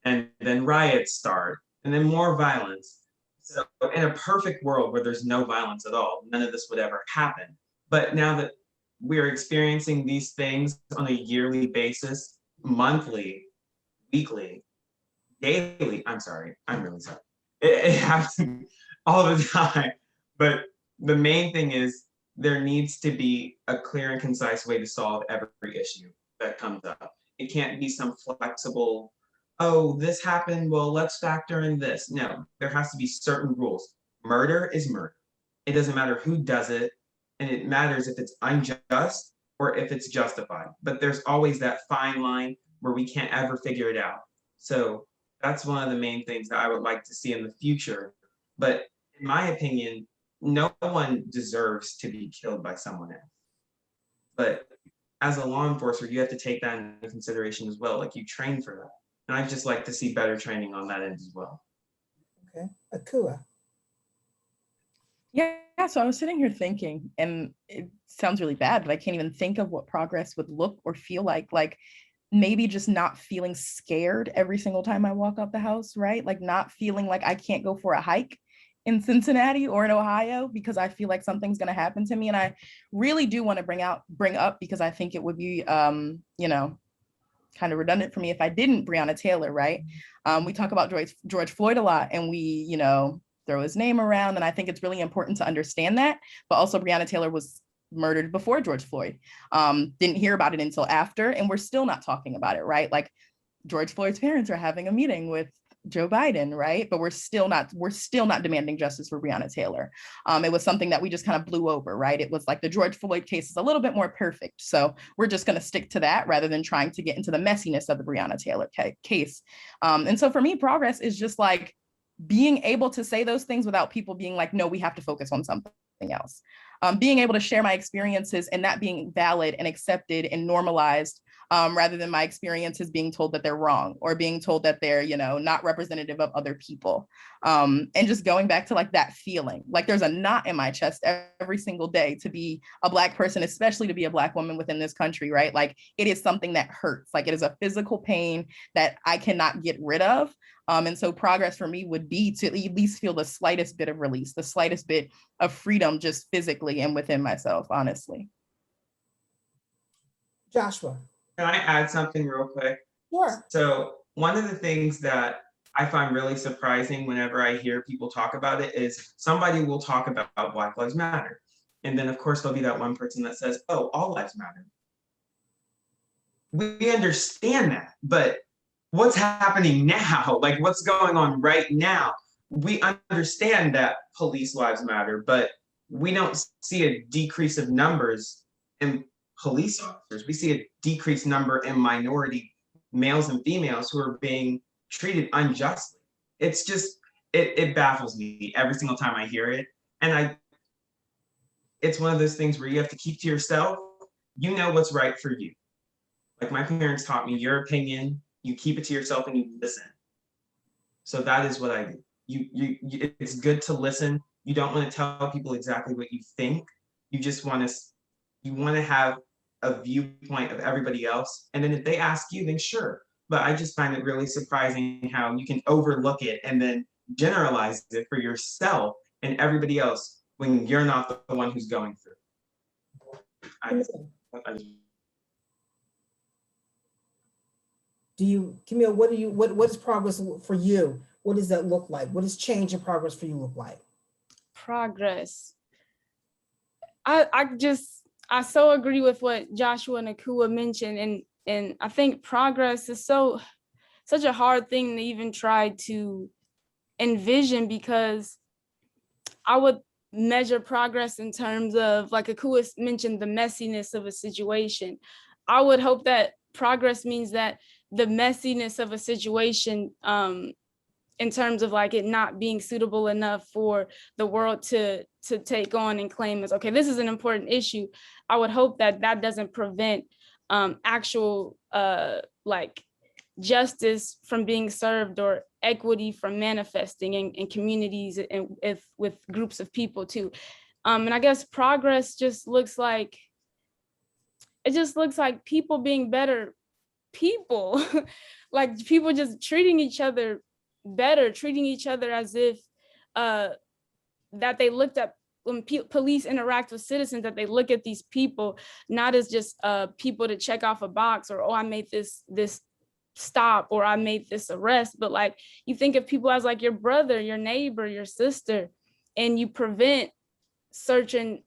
and then riots start, and then more violence. So in a perfect world where there's no violence at all, none of this would ever happen. But now that we're experiencing these things on a yearly basis, monthly, weekly, daily, I'm really sorry. It happens all the time. But the main thing is there needs to be a clear and concise way to solve every issue that comes up. It can't be some flexible, oh, this happened, well, let's factor in this. No, there has to be certain rules. Murder is murder. It doesn't matter who does it, and it matters if it's unjust or if it's justified. But there's always that fine line where we can't ever figure it out. So that's one of the main things that I would like to see in the future. But in my opinion, no one deserves to be killed by someone else. But as a law enforcer, you have to take that into consideration as well. Like, you train for that. And I'd just like to see better training on that end as well. Okay, Akua. Yeah, so I was sitting here thinking, and it sounds really bad, but I can't even think of what progress would look or feel like. Like, maybe just not feeling scared every single time I walk up the house, right? Like, not feeling like I can't go for a hike in Cincinnati or in Ohio because I feel like something's going to happen to me. And I really do want to bring up, because I think it would be, kind of redundant for me if I didn't, Breonna Taylor, right? We talk about George Floyd a lot, and we, throw his name around. And I think it's really important to understand that. But also, Breonna Taylor was murdered before George Floyd. Didn't hear about it until after, and we're still not talking about it, right? Like, George Floyd's parents are having a meeting with Joe Biden, right? But we're still not demanding justice for Breonna Taylor. It was something that we just kind of blew over, right? It was like the George Floyd case is a little bit more perfect. So we're just going to stick to that rather than trying to get into the messiness of the Breonna Taylor case. And so for me, progress is just like being able to say those things without people being like, no, we have to focus on something else. Being able to share my experiences and that being valid and accepted and normalized, rather than my experiences being told that they're wrong or being told that they're, not representative of other people. And just going back to like that feeling, like there's a knot in my chest every single day to be a Black person, especially to be a Black woman within this country, right? Like, it is something that hurts. Like, it is a physical pain that I cannot get rid of. And so progress for me would be to at least feel the slightest bit of release, the slightest bit of freedom, just physically and within myself, honestly. Joshua. Can I add something real quick? Sure. So one of the things that I find really surprising whenever I hear people talk about it is somebody will talk about Black Lives Matter. And then, of course, there'll be that one person that says, oh, all lives matter. We understand that, but what's happening now? Like, what's going on right now? We understand that police lives matter, but we don't see a decrease of numbers in police officers. We see a decreased number in minority males and females who are being treated unjustly. It's just, it baffles me every single time I hear it. And it's one of those things where you have to keep to yourself. You know what's right for you. Like, my parents taught me, your opinion, you keep it to yourself and you listen. So that is what I do. it's good to listen. You don't want to tell people exactly what you think. You just want to have a viewpoint of everybody else. And then if they ask you, then sure. But I just find it really surprising how you can overlook it and then generalize it for yourself and everybody else when you're not the one who's going through. Camille, what is progress for you? What does that look like? What does change and progress for you look like? Progress. I so agree with what Joshua and Akua mentioned, and I think progress is such a hard thing to even try to envision, because I would measure progress in terms of, like Akua mentioned, the messiness of a situation. I would hope that progress means that the messiness of a situation, in terms of like it not being suitable enough for the world to take on and claim as, okay, this is an important issue. I would hope that that doesn't prevent actual like justice from being served, or equity from manifesting in communities and with groups of people too. And I guess progress just looks like, people being better people, like people just treating each other better, treating each other as if that they looked at, when police interact with citizens, that they look at these people not as just people to check off a box, or, oh, I made this stop, or I made this arrest, but like you think of people as like your brother, your neighbor, your sister, and you prevent certain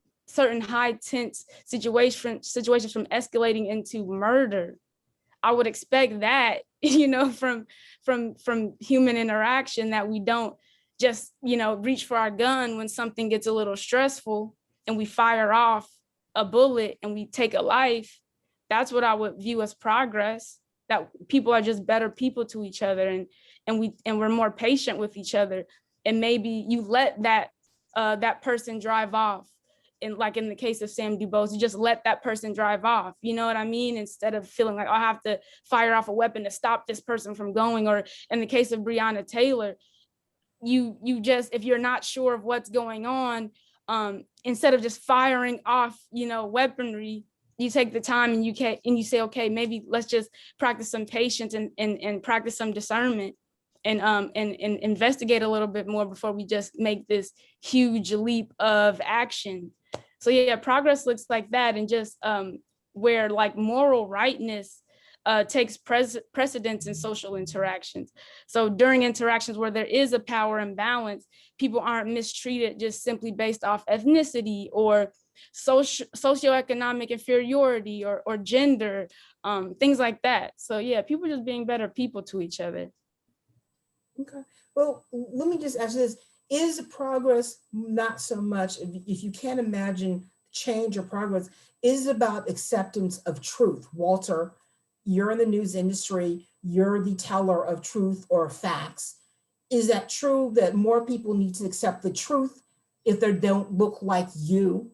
high tense situations from escalating into murder. I would expect that, from human interaction, that we don't just, reach for our gun when something gets a little stressful and we fire off a bullet and we take a life. That's what I would view as progress, that people are just better people to each other, and we're more patient with each other. And maybe you let that person drive off. And like in the case of Sam Dubose, you just let that person drive off, you know what I mean? Instead of feeling like, oh, I have to fire off a weapon to stop this person from going. Or in the case of Breonna Taylor, you just, if you're not sure of what's going on, instead of just firing off, weaponry, you take the time and you say, okay, maybe let's just practice some patience and practice some discernment, and investigate a little bit more before we just make this huge leap of action. So yeah, progress looks like that, and just where like moral rightness takes precedence in social interactions. So during interactions where there is a power imbalance, people aren't mistreated just simply based off ethnicity or socioeconomic inferiority or gender, things like that. So yeah, people just being better people to each other. Okay, well, let me just ask this. Is progress not so much, if you can't imagine change or progress, is it about acceptance of truth? Walter, you're in the news industry, you're the teller of truth or facts. Is that true that more people need to accept the truth if they don't look like you?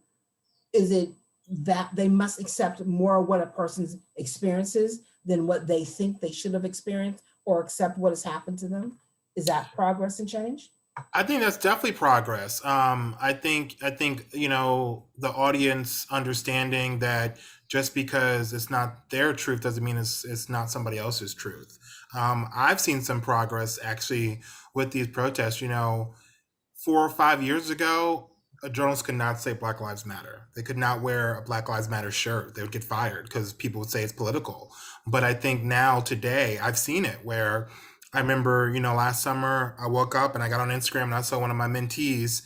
Is it that they must accept more of what a person experiences than what they think they should have experienced, or accept what has happened to them? Is that progress and change? I think that's definitely progress. I think the audience understanding that just because it's not their truth doesn't mean it's not somebody else's truth. I've seen some progress actually with these protests. 4 or 5 years ago, journalists could not say Black Lives Matter. They could not wear a Black Lives Matter shirt. They would get fired because people would say it's political. But I think now, today, I've seen it where I remember, last summer I woke up and I got on Instagram and I saw one of my mentees.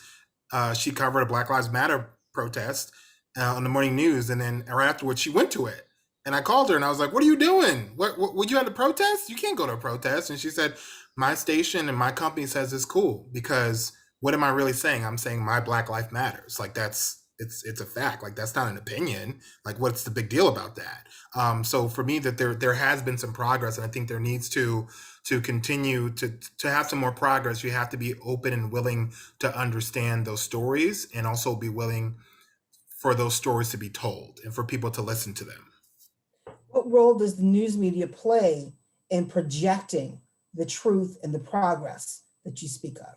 She covered a Black Lives Matter protest on the morning news. And then right afterwards, she went to it. And I called her and I was like, what are you doing? What you had to protest? You can't go to a protest. And she said, my station and my company says it's cool, because what am I really saying? I'm saying my Black life matters. Like it's a fact. Like that's not an opinion. Like what's the big deal about that? So for me, that there has been some progress, and I think there needs to continue to have some more progress. You have to be open and willing to understand those stories, and also be willing for those stories to be told and for people to listen to them. What role does the news media play in projecting the truth and the progress that you speak of?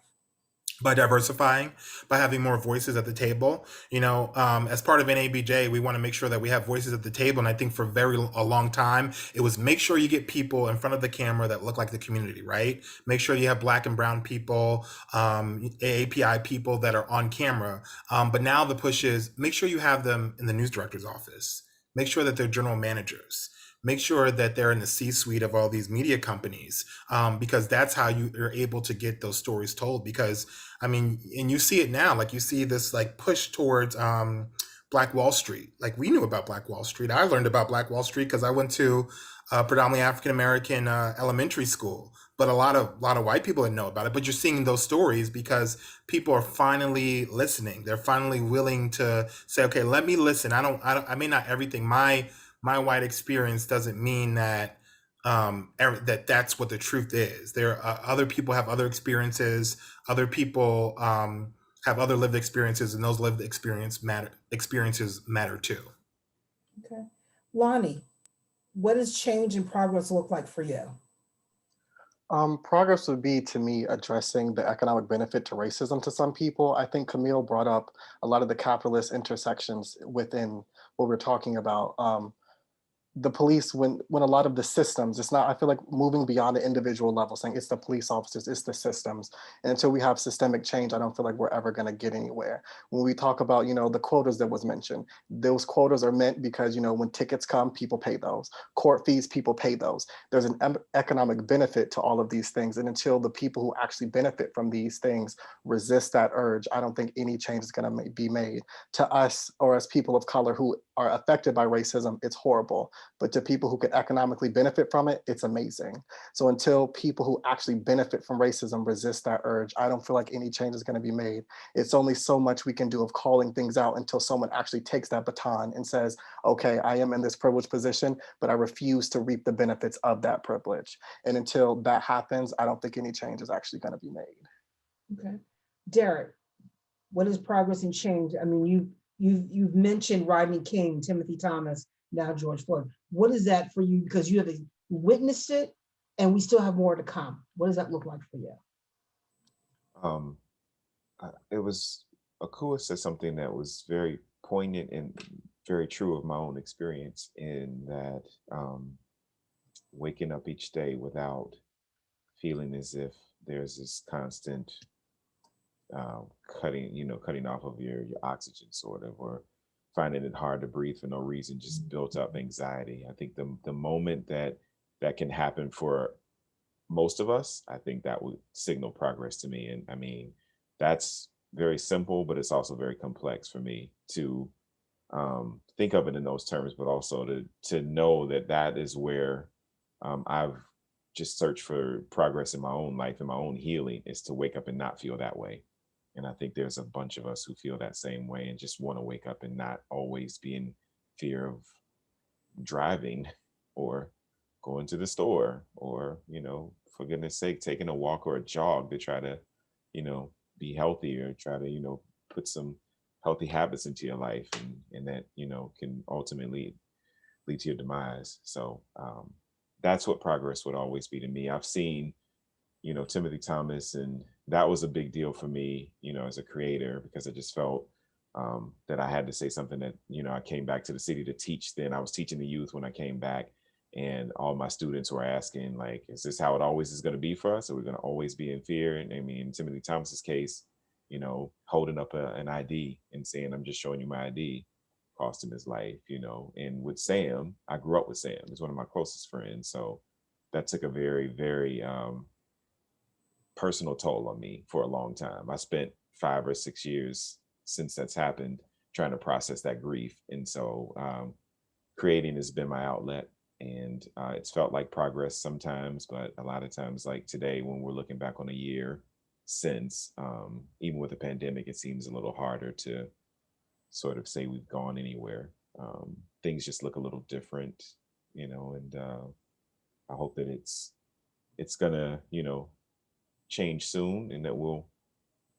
by diversifying, by having more voices at the table. As part of NABJ, we want to make sure that we have voices at the table. And I think for a long time, it was make sure you get people in front of the camera that look like the community, right? Make sure you have Black and brown people, AAPI people that are on camera. But now the push is make sure you have them in the news director's office. Make sure that they're general managers. Make sure that they're in the C-suite of all these media companies, because that's how you're able to get those stories told. Because and you see it now, like you see this like push towards Black Wall Street. Like we knew about Black Wall Street. I learned about Black Wall Street because I went to predominantly African American elementary school, but a lot of white people didn't know about it. But you're seeing those stories because people are finally listening. They're finally willing to say, okay, let me listen. I may not everything. My white experience doesn't mean that that's what the truth is. There are other people have other experiences. Other people have other lived experiences, and those lived experiences matter too. Okay. Lonnie, what does change and progress look like for you? Progress would be, to me, addressing the economic benefit to racism to some people. I think Camille brought up a lot of the capitalist intersections within what we're talking about. The police, when a lot of the systems, it's not, I feel like moving beyond the individual level, saying it's the police officers, it's the systems. And until we have systemic change, I don't feel like we're ever going to get anywhere. When we talk about, the quotas that was mentioned, those quotas are meant because, when tickets come, people pay those. Court fees, people pay those. There's an economic benefit to all of these things. And until the people who actually benefit from these things resist that urge, I don't think any change is going to be made. To us, or as people of color who are affected by racism, it's horrible. But to people who can economically benefit from it, it's amazing. So until people who actually benefit from racism resist that urge, I don't feel like any change is going to be made. It's only so much we can do of calling things out until someone actually takes that baton and says, okay, I am in this privileged position, but I refuse to reap the benefits of that privilege. And until that happens, I don't think any change is actually going to be made. Okay. Derek, what is progress and change? You've mentioned Rodney King, Timothy Thomas, now George Floyd. What is that for you? Because you have witnessed it and we still have more to come. What does that look like for you? It was, Akua said something that was very poignant and very true of my own experience, in that waking up each day without feeling as if there's this constant cutting off of your oxygen, sort of, or finding it hard to breathe for no reason, just built up anxiety. I think the moment that can happen for most of us, I think that would signal progress to me. And that's very simple, but it's also very complex for me to think of it in those terms, but also to know that is where I've just searched for progress in my own life and my own healing, is to wake up and not feel that way. And I think there's a bunch of us who feel that same way and just want to wake up and not always be in fear of driving or going to the store, or, for goodness sake, taking a walk or a jog to try to, be healthy, or try to, put some healthy habits into your life, and that, can ultimately lead to your demise. So that's what progress would always be to me. I've seen, Timothy Thomas, and that was a big deal for me, as a creator, because I just felt that I had to say something that, I came back to the city to teach then. I was teaching the youth when I came back, and all my students were asking, like, is this how it always is going to be for us? Are we going to always be in fear? And in Timothy Thomas's case, holding up an ID and saying, I'm just showing you my ID, cost him his life, And with Sam, I grew up with Sam. He's one of my closest friends. So that took a very, very personal toll on me for a long time. I spent 5 or 6 years since that's happened trying to process that grief. And so creating has been my outlet, and it's felt like progress sometimes, but a lot of times, like today, when we're looking back on a year since, even with the pandemic, it seems a little harder to sort of say we've gone anywhere. Things just look a little different, and I hope that it's gonna, change soon, and that we'll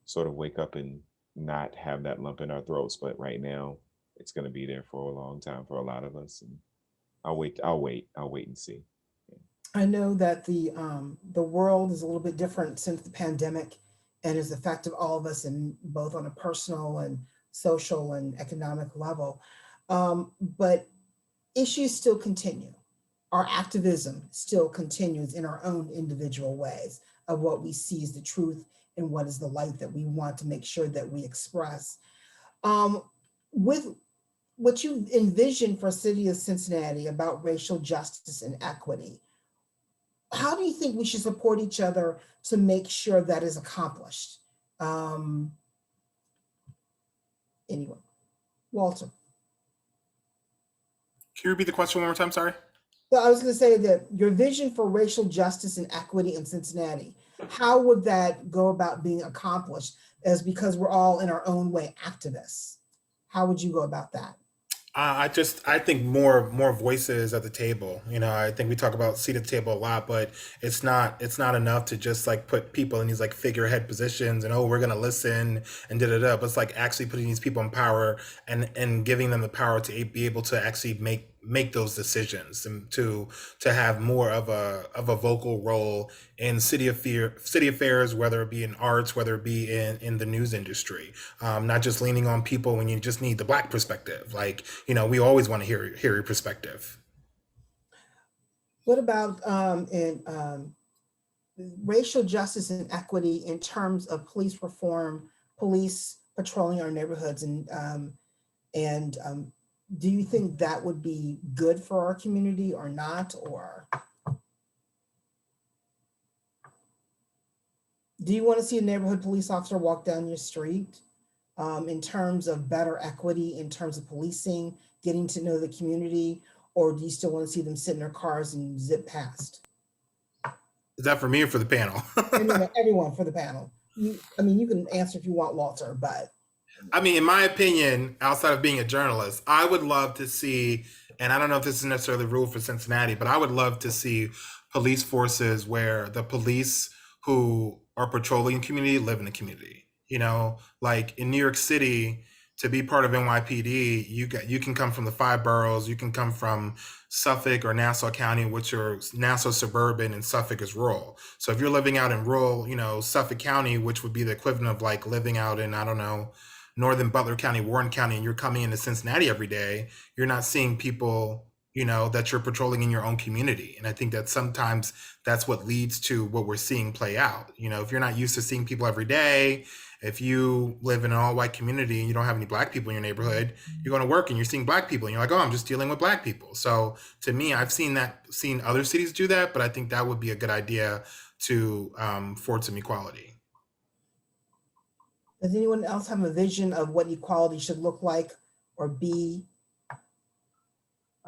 sort of wake up and not have that lump in our throats. But right now, it's going to be there for a long time for a lot of us, and I'll wait and see. I know that the world is a little bit different since the pandemic, and has affected all of us in both on a personal and social and economic level. But issues still continue. Our activism still continues in our own individual ways of what we see as the truth and what is the light that we want to make sure that we express. With what you envision for City of Cincinnati about racial justice and equity, how do you think we should support each other to make sure that is accomplished? Anyway, Walter. Can you repeat the question one more time? Sorry. So I was going to say that your vision for racial justice and equity in Cincinnati, how would that go about being accomplished? As because we're all in our own way activists. How would you go about that? I think more voices at the table. You know, I think we talk about seat at the table a lot, but it's not enough to just like put people in these like figurehead positions and, oh, we're gonna listen and But it's like actually putting these people in power and giving them the power to be able to actually make those decisions and to have more of a vocal role in city affairs, whether it be in arts, whether it be in the news industry, not just leaning on people when you just need the Black perspective. Like, you know, we always want to hear your perspective. What about racial justice and equity in terms of police reform, police patrolling our neighborhoods, and do you think that would be good for our community or not? Or do you want to see a neighborhood police officer walk down your street in terms of better equity, in terms of policing, getting to know the community? Or do you still want to see them sit in their cars and zip past? Is that for me or for the panel? Everyone for the panel. You can answer if you want, Walter, but. I mean, in my opinion, outside of being a journalist, I would love to see, and I don't know if this is necessarily the rule for Cincinnati, but I would love to see police forces where the police who are patrolling community live in the community. You know, like in New York City, to be part of NYPD, you can come from the 5 boroughs, you can come from Suffolk or Nassau County, which are Nassau suburban and Suffolk is rural. So if you're living out in rural, you know, Suffolk County, which would be the equivalent of like living out in, I don't know, Northern Butler County, Warren County, and you're coming into Cincinnati every day, you're not seeing people, you know, that you're patrolling in your own community. And I think that sometimes that's what leads to what we're seeing play out. You know, if you're not used to seeing people every day, if you live in an all-white community and you don't have any Black people in your neighborhood, you're going to work and you're seeing Black people and you're like, oh, I'm just dealing with Black people. So to me, I've seen other cities do that, but I think that would be a good idea to forward some equality. Does anyone else have a vision of what equality should look like or be?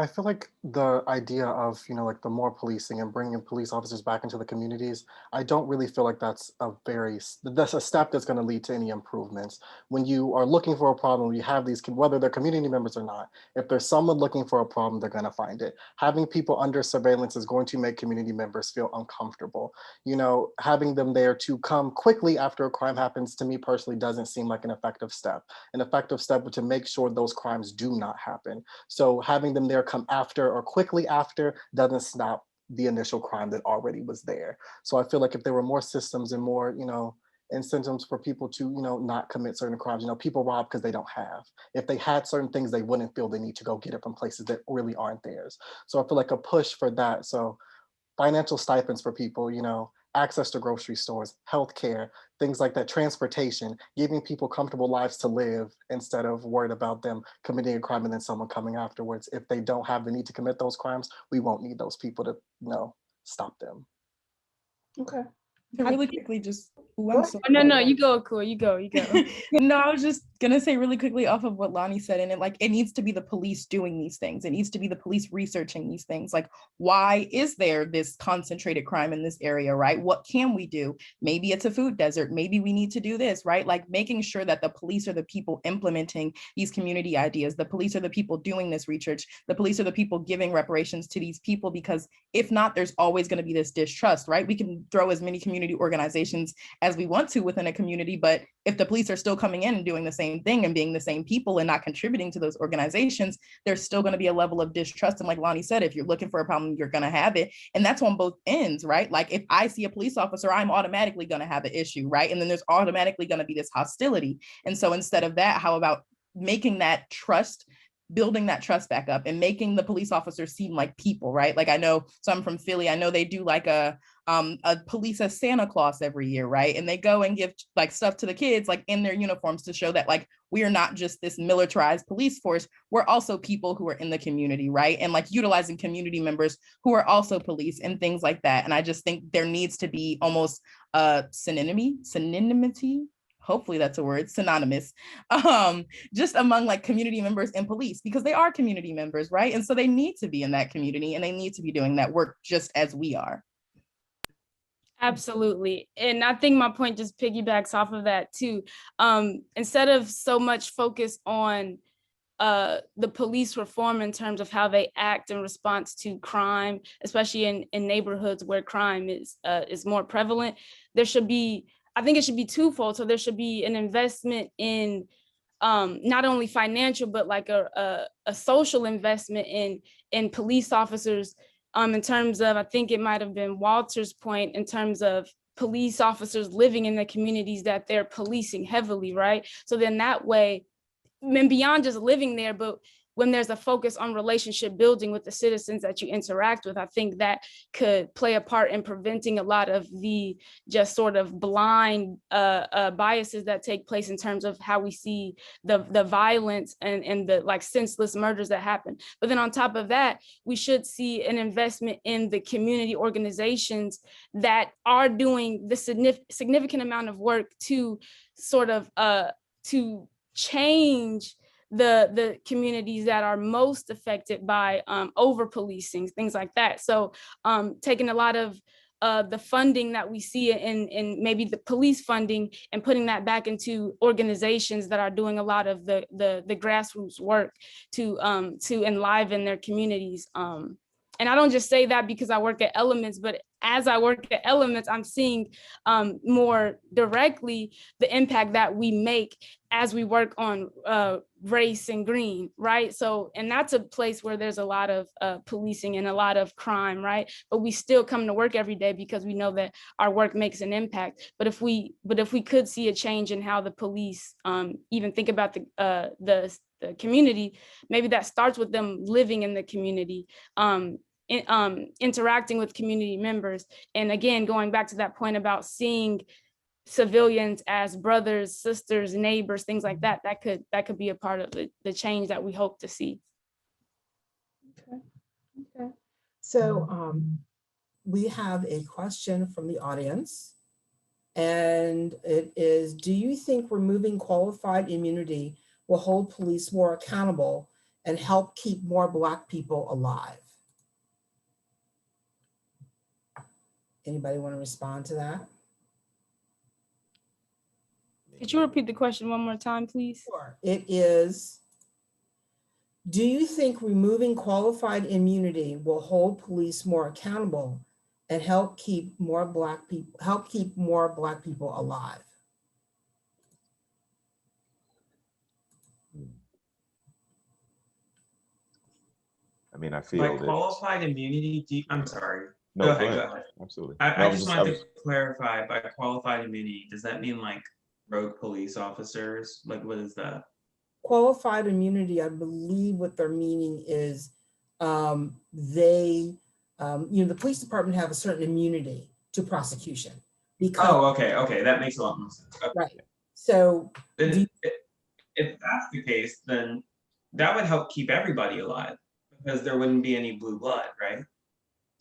I feel like the idea of, you know, like the more policing and bringing police officers back into the communities, I don't really feel like that's a step that's going to lead to any improvements. When you are looking for a problem, you have these, whether they're community members or not, if there's someone looking for a problem, they're going to find it. Having people under surveillance is going to make community members feel uncomfortable. You know, having them there to come quickly after a crime happens, to me personally, doesn't seem like an effective step. An effective step would to make sure those crimes do not happen. So having them there come after or quickly after doesn't stop the initial crime that already was there. So I feel like if there were more systems and more, you know, incentives for people to, you know, not commit certain crimes, you know, people rob because they don't have. If they had certain things, they wouldn't feel the need to go get it from places that really aren't theirs. So I feel like a push for that. So financial stipends for people, you know, access to grocery stores, healthcare, things like that, transportation, giving people comfortable lives to live instead of worried about them committing a crime and then someone coming afterwards. If they don't have the need to commit those crimes, we won't need those people to, you know, stop them. Okay. Really quickly, just I'm sorry. No, you go, cool. You go. No, I was just gonna say really quickly off of what Lonnie said, and it needs to be the police doing these things. It needs to be the police researching these things. Like, why is there this concentrated crime in this area, right? What can we do? Maybe it's a food desert. Maybe we need to do this, right? Like making sure that the police are the people implementing these community ideas. The police are the people doing this research. The police are the people giving reparations to these people, because if not, there's always going to be this distrust, right? We can throw as many community organizations as we want to within a community, but if the police are still coming in and doing the same same thing and being the same people and not contributing to those organizations, there's still going to be a level of distrust. And like Lonnie said, if you're looking for a problem, you're going to have it. And that's on both ends, right? Like if I see a police officer, I'm automatically going to have an issue, right? And then there's automatically going to be this hostility. And so instead of that, how about making that trust, building that trust back up and making the police officers seem like people, right? Like I know, so I'm from Philly, I know they do like a police as Santa Claus every year, right? And they go and give like stuff to the kids like in their uniforms to show that like we are not just this militarized police force, we're also people who are in the community, right? And like utilizing community members who are also police and things like that. And I just think there needs to be almost a synonymity, hopefully that's a word, synonymous, just among like community members and police, because they are community members, right? And so they need to be in that community and they need to be doing that work just as we are. Absolutely. And I think my point just piggybacks off of that too. Instead of so much focus on the police reform in terms of how they act in response to crime, especially in neighborhoods where crime is more prevalent, I think it should be twofold. So there should be an investment in not only financial, but like a social investment in police officers in terms of, I think it might have been Walter's point, in terms of police officers living in the communities that they're policing heavily, right? So then that way, and beyond just living there, but when there's a focus on relationship building with the citizens that you interact with, I think that could play a part in preventing a lot of the just sort of blind biases that take place in terms of how we see the violence and the like senseless murders that happen. But then on top of that, we should see an investment in the community organizations that are doing the significant amount of work to sort of to change the communities that are most affected by over policing, things like that. So taking a lot of the funding that we see in maybe the police funding and putting that back into organizations that are doing a lot of the grassroots work to enliven their communities. And I don't just say that because I work at Elementz, but as I work at Elementz, I'm seeing more directly the impact that we make as we work on race and green, right? So, and that's a place where there's a lot of policing and a lot of crime, right? But we still come to work every day because we know that our work makes an impact. But if we could see a change in how the police even think about the community, maybe that starts with them living in the community, interacting with community members. And again, going back to that point about seeing civilians as brothers, sisters, neighbors, things like that, that could be a part of the change that we hope to see. Okay. So we have a question from the audience, and it is, do you think removing qualified immunity will hold police more accountable and help keep more Black people alive? Anybody want to respond to that? Could you repeat the question one more time, please? Sure. It is, do you think removing qualified immunity will hold police more accountable and help keep more Black people alive? I mean, I feel Like that qualified immunity, I'm sorry. No, go ahead. Absolutely. I just wanted to clarify, by qualified immunity, does that mean like rogue police officers? Like, what is that? Qualified immunity, I believe what their meaning is, the police department have a certain immunity to prosecution. Because, okay, that makes a lot more sense. Okay. Right. So if that's the case, then that would help keep everybody alive because there wouldn't be any blue blood, right?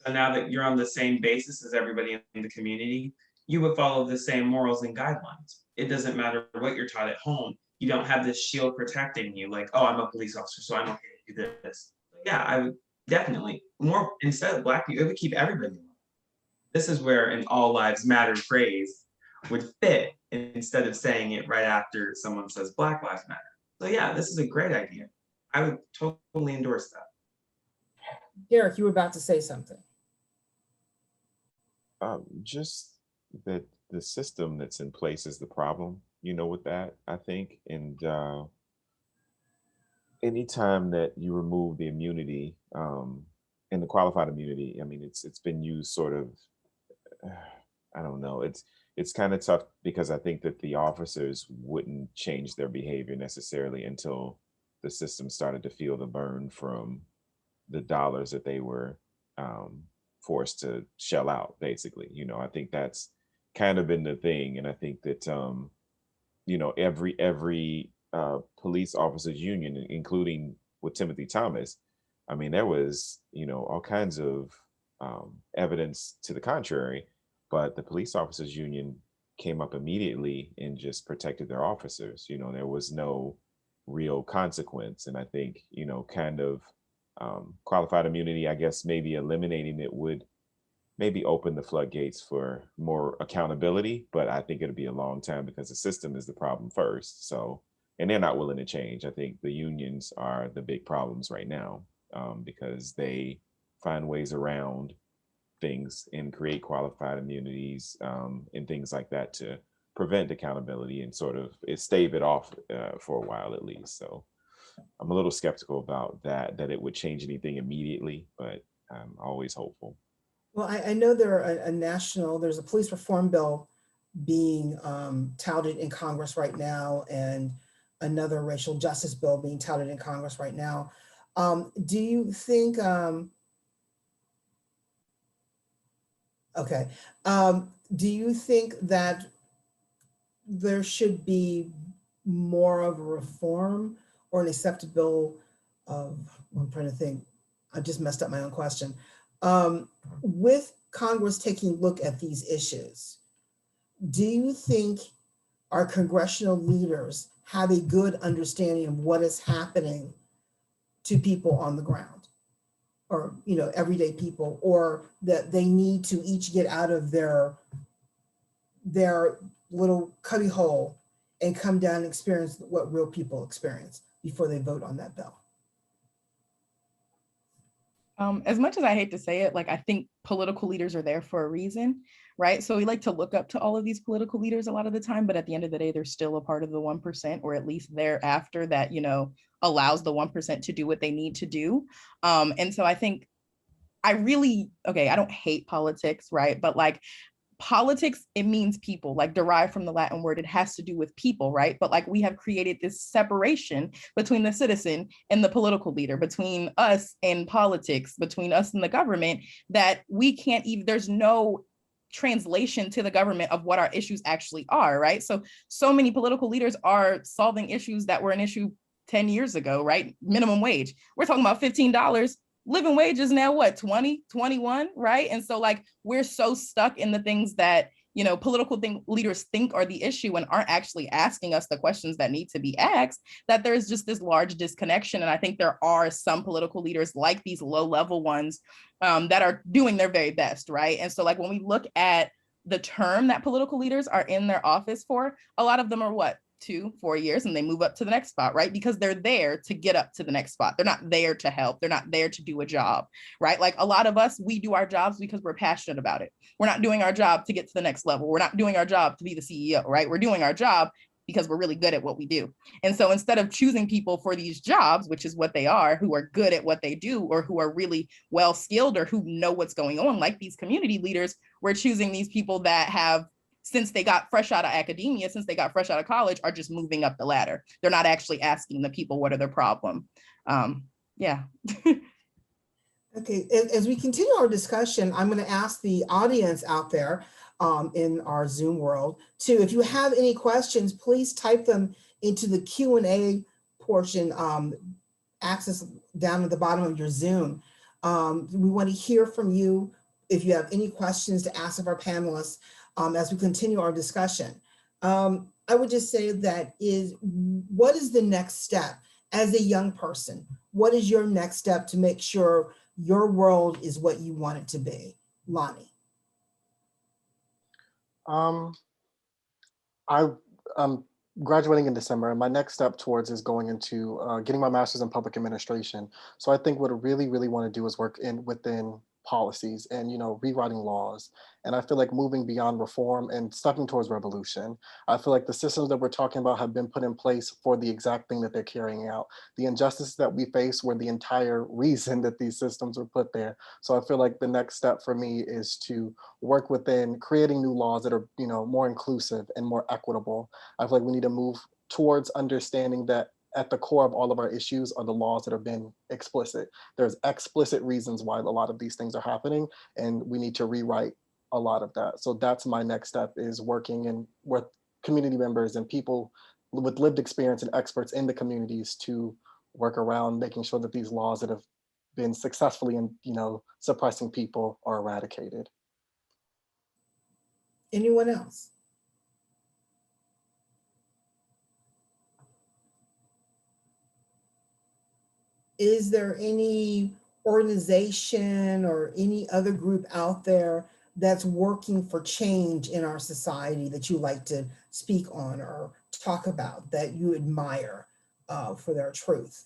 So now that you're on the same basis as everybody in the community, you would follow the same morals and guidelines. It doesn't matter what you're taught at home. You don't have this shield protecting you, like, oh, I'm a police officer, so I'm okay to do this. Yeah, I would definitely, more, instead of Black people, it would keep everybody alive. This is where an all lives matter phrase would fit instead of saying it right after someone says Black lives matter. So yeah, this is a great idea. I would totally endorse that. Derek, you were about to say something. Just that the system that's in place is the problem. with that, I think. And anytime that you remove the immunity and the qualified immunity, I mean, it's been used sort of, I don't know, it's kind of tough because I think that the officers wouldn't change their behavior necessarily until the system started to feel the burn from the dollars that they were forced to shell out, basically. I think that's kind of been the thing. And I think that every police officers union, including with Timothy Thomas, I mean, there was all kinds of evidence to the contrary, but the police officers union came up immediately and just protected their officers. There was no real consequence. And I think kind of qualified immunity, I guess maybe eliminating it would maybe open the floodgates for more accountability, but I think it'll be a long time because the system is the problem first. So, and they're not willing to change. I think the unions are the big problems right now because they find ways around things and create qualified immunities and things like that to prevent accountability and sort of stave it off for a while at least. So I'm a little skeptical about that it would change anything immediately, but I'm always hopeful. Well, I know there's a police reform bill being touted in Congress right now, and another racial justice bill being touted in Congress right now. Do you think, do you think that there should be more of a reform or an acceptable of, I'm trying to think, I just messed up my own question. With Congress taking a look at these issues, do you think our congressional leaders have a good understanding of what is happening to people on the ground, or everyday people, or that they need to each get out of their little cubby hole and come down and experience what real people experience before they vote on that bill? As much as I hate to say it, I think political leaders are there for a reason, right? So we like to look up to all of these political leaders a lot of the time, but at the end of the day, they're still a part of the 1%, or at least thereafter that, allows the 1% to do what they need to do. And so I think I don't hate politics, right? But politics, it means people, derived from the Latin word, it has to do with people, right? But we have created this separation between the citizen and the political leader, between us and politics, between us and the government, that we can't even, there's no translation to the government of what our issues actually are, right? So many political leaders are solving issues that were an issue 10 years ago, right? Minimum wage, we're talking about $15. Living wage is now what, 20, 21, right? And so we're so stuck in the things that, political leaders think are the issue and aren't actually asking us the questions that need to be asked, that there's just this large disconnection. And I think there are some political leaders like these low-level ones that are doing their very best, right? And so when we look at the term that political leaders are in their office for, a lot of them are what? 2-4 years, and they move up to the next spot, right? Because they're there to get up to the next spot. They're not there to help. They're not there to do a job, right? A lot of us, we do our jobs because we're passionate about it. We're not doing our job to get to the next level. We're not doing our job to be the CEO, right? We're doing our job because we're really good at what we do. And so instead of choosing people for these jobs, which is what they are, who are good at what they do, or who are really well skilled, or who know what's going on, like these community leaders, we're choosing these people that have, since they got fresh out of academia, since they got fresh out of college, are just moving up the ladder. They're not actually asking the people what are their problem. Yeah. Okay, as we continue our discussion, I'm going to ask the audience out there in our Zoom world to, if you have any questions, please type them into the Q&A portion, access down at the bottom of your Zoom. We want to hear from you if you have any questions to ask of our panelists as we continue our discussion. I would just say what is the next step as a young person? What is your next step to make sure your world is what you want it to be? Lonnie. I'm graduating in December, and my next step towards is going into getting my master's in public administration. So I think what I really, really want to do is work within policies and, rewriting laws. And I feel like moving beyond reform and stepping towards revolution. I feel like the systems that we're talking about have been put in place for the exact thing that they're carrying out. The injustices that we face were the entire reason that these systems were put there. So I feel like the next step for me is to work within creating new laws that are, more inclusive and more equitable. I feel like we need to move towards understanding that at the core of all of our issues are the laws that have been explicit. There's explicit reasons why a lot of these things are happening, and we need to rewrite a lot of that. So that's my next step, is working with community members and people with lived experience and experts in the communities to work around making sure that these laws that have been successfully in, suppressing people are eradicated. Anyone else? Is there any organization or any other group out there that's working for change in our society that you like to speak on or talk about, that you admire for their truth?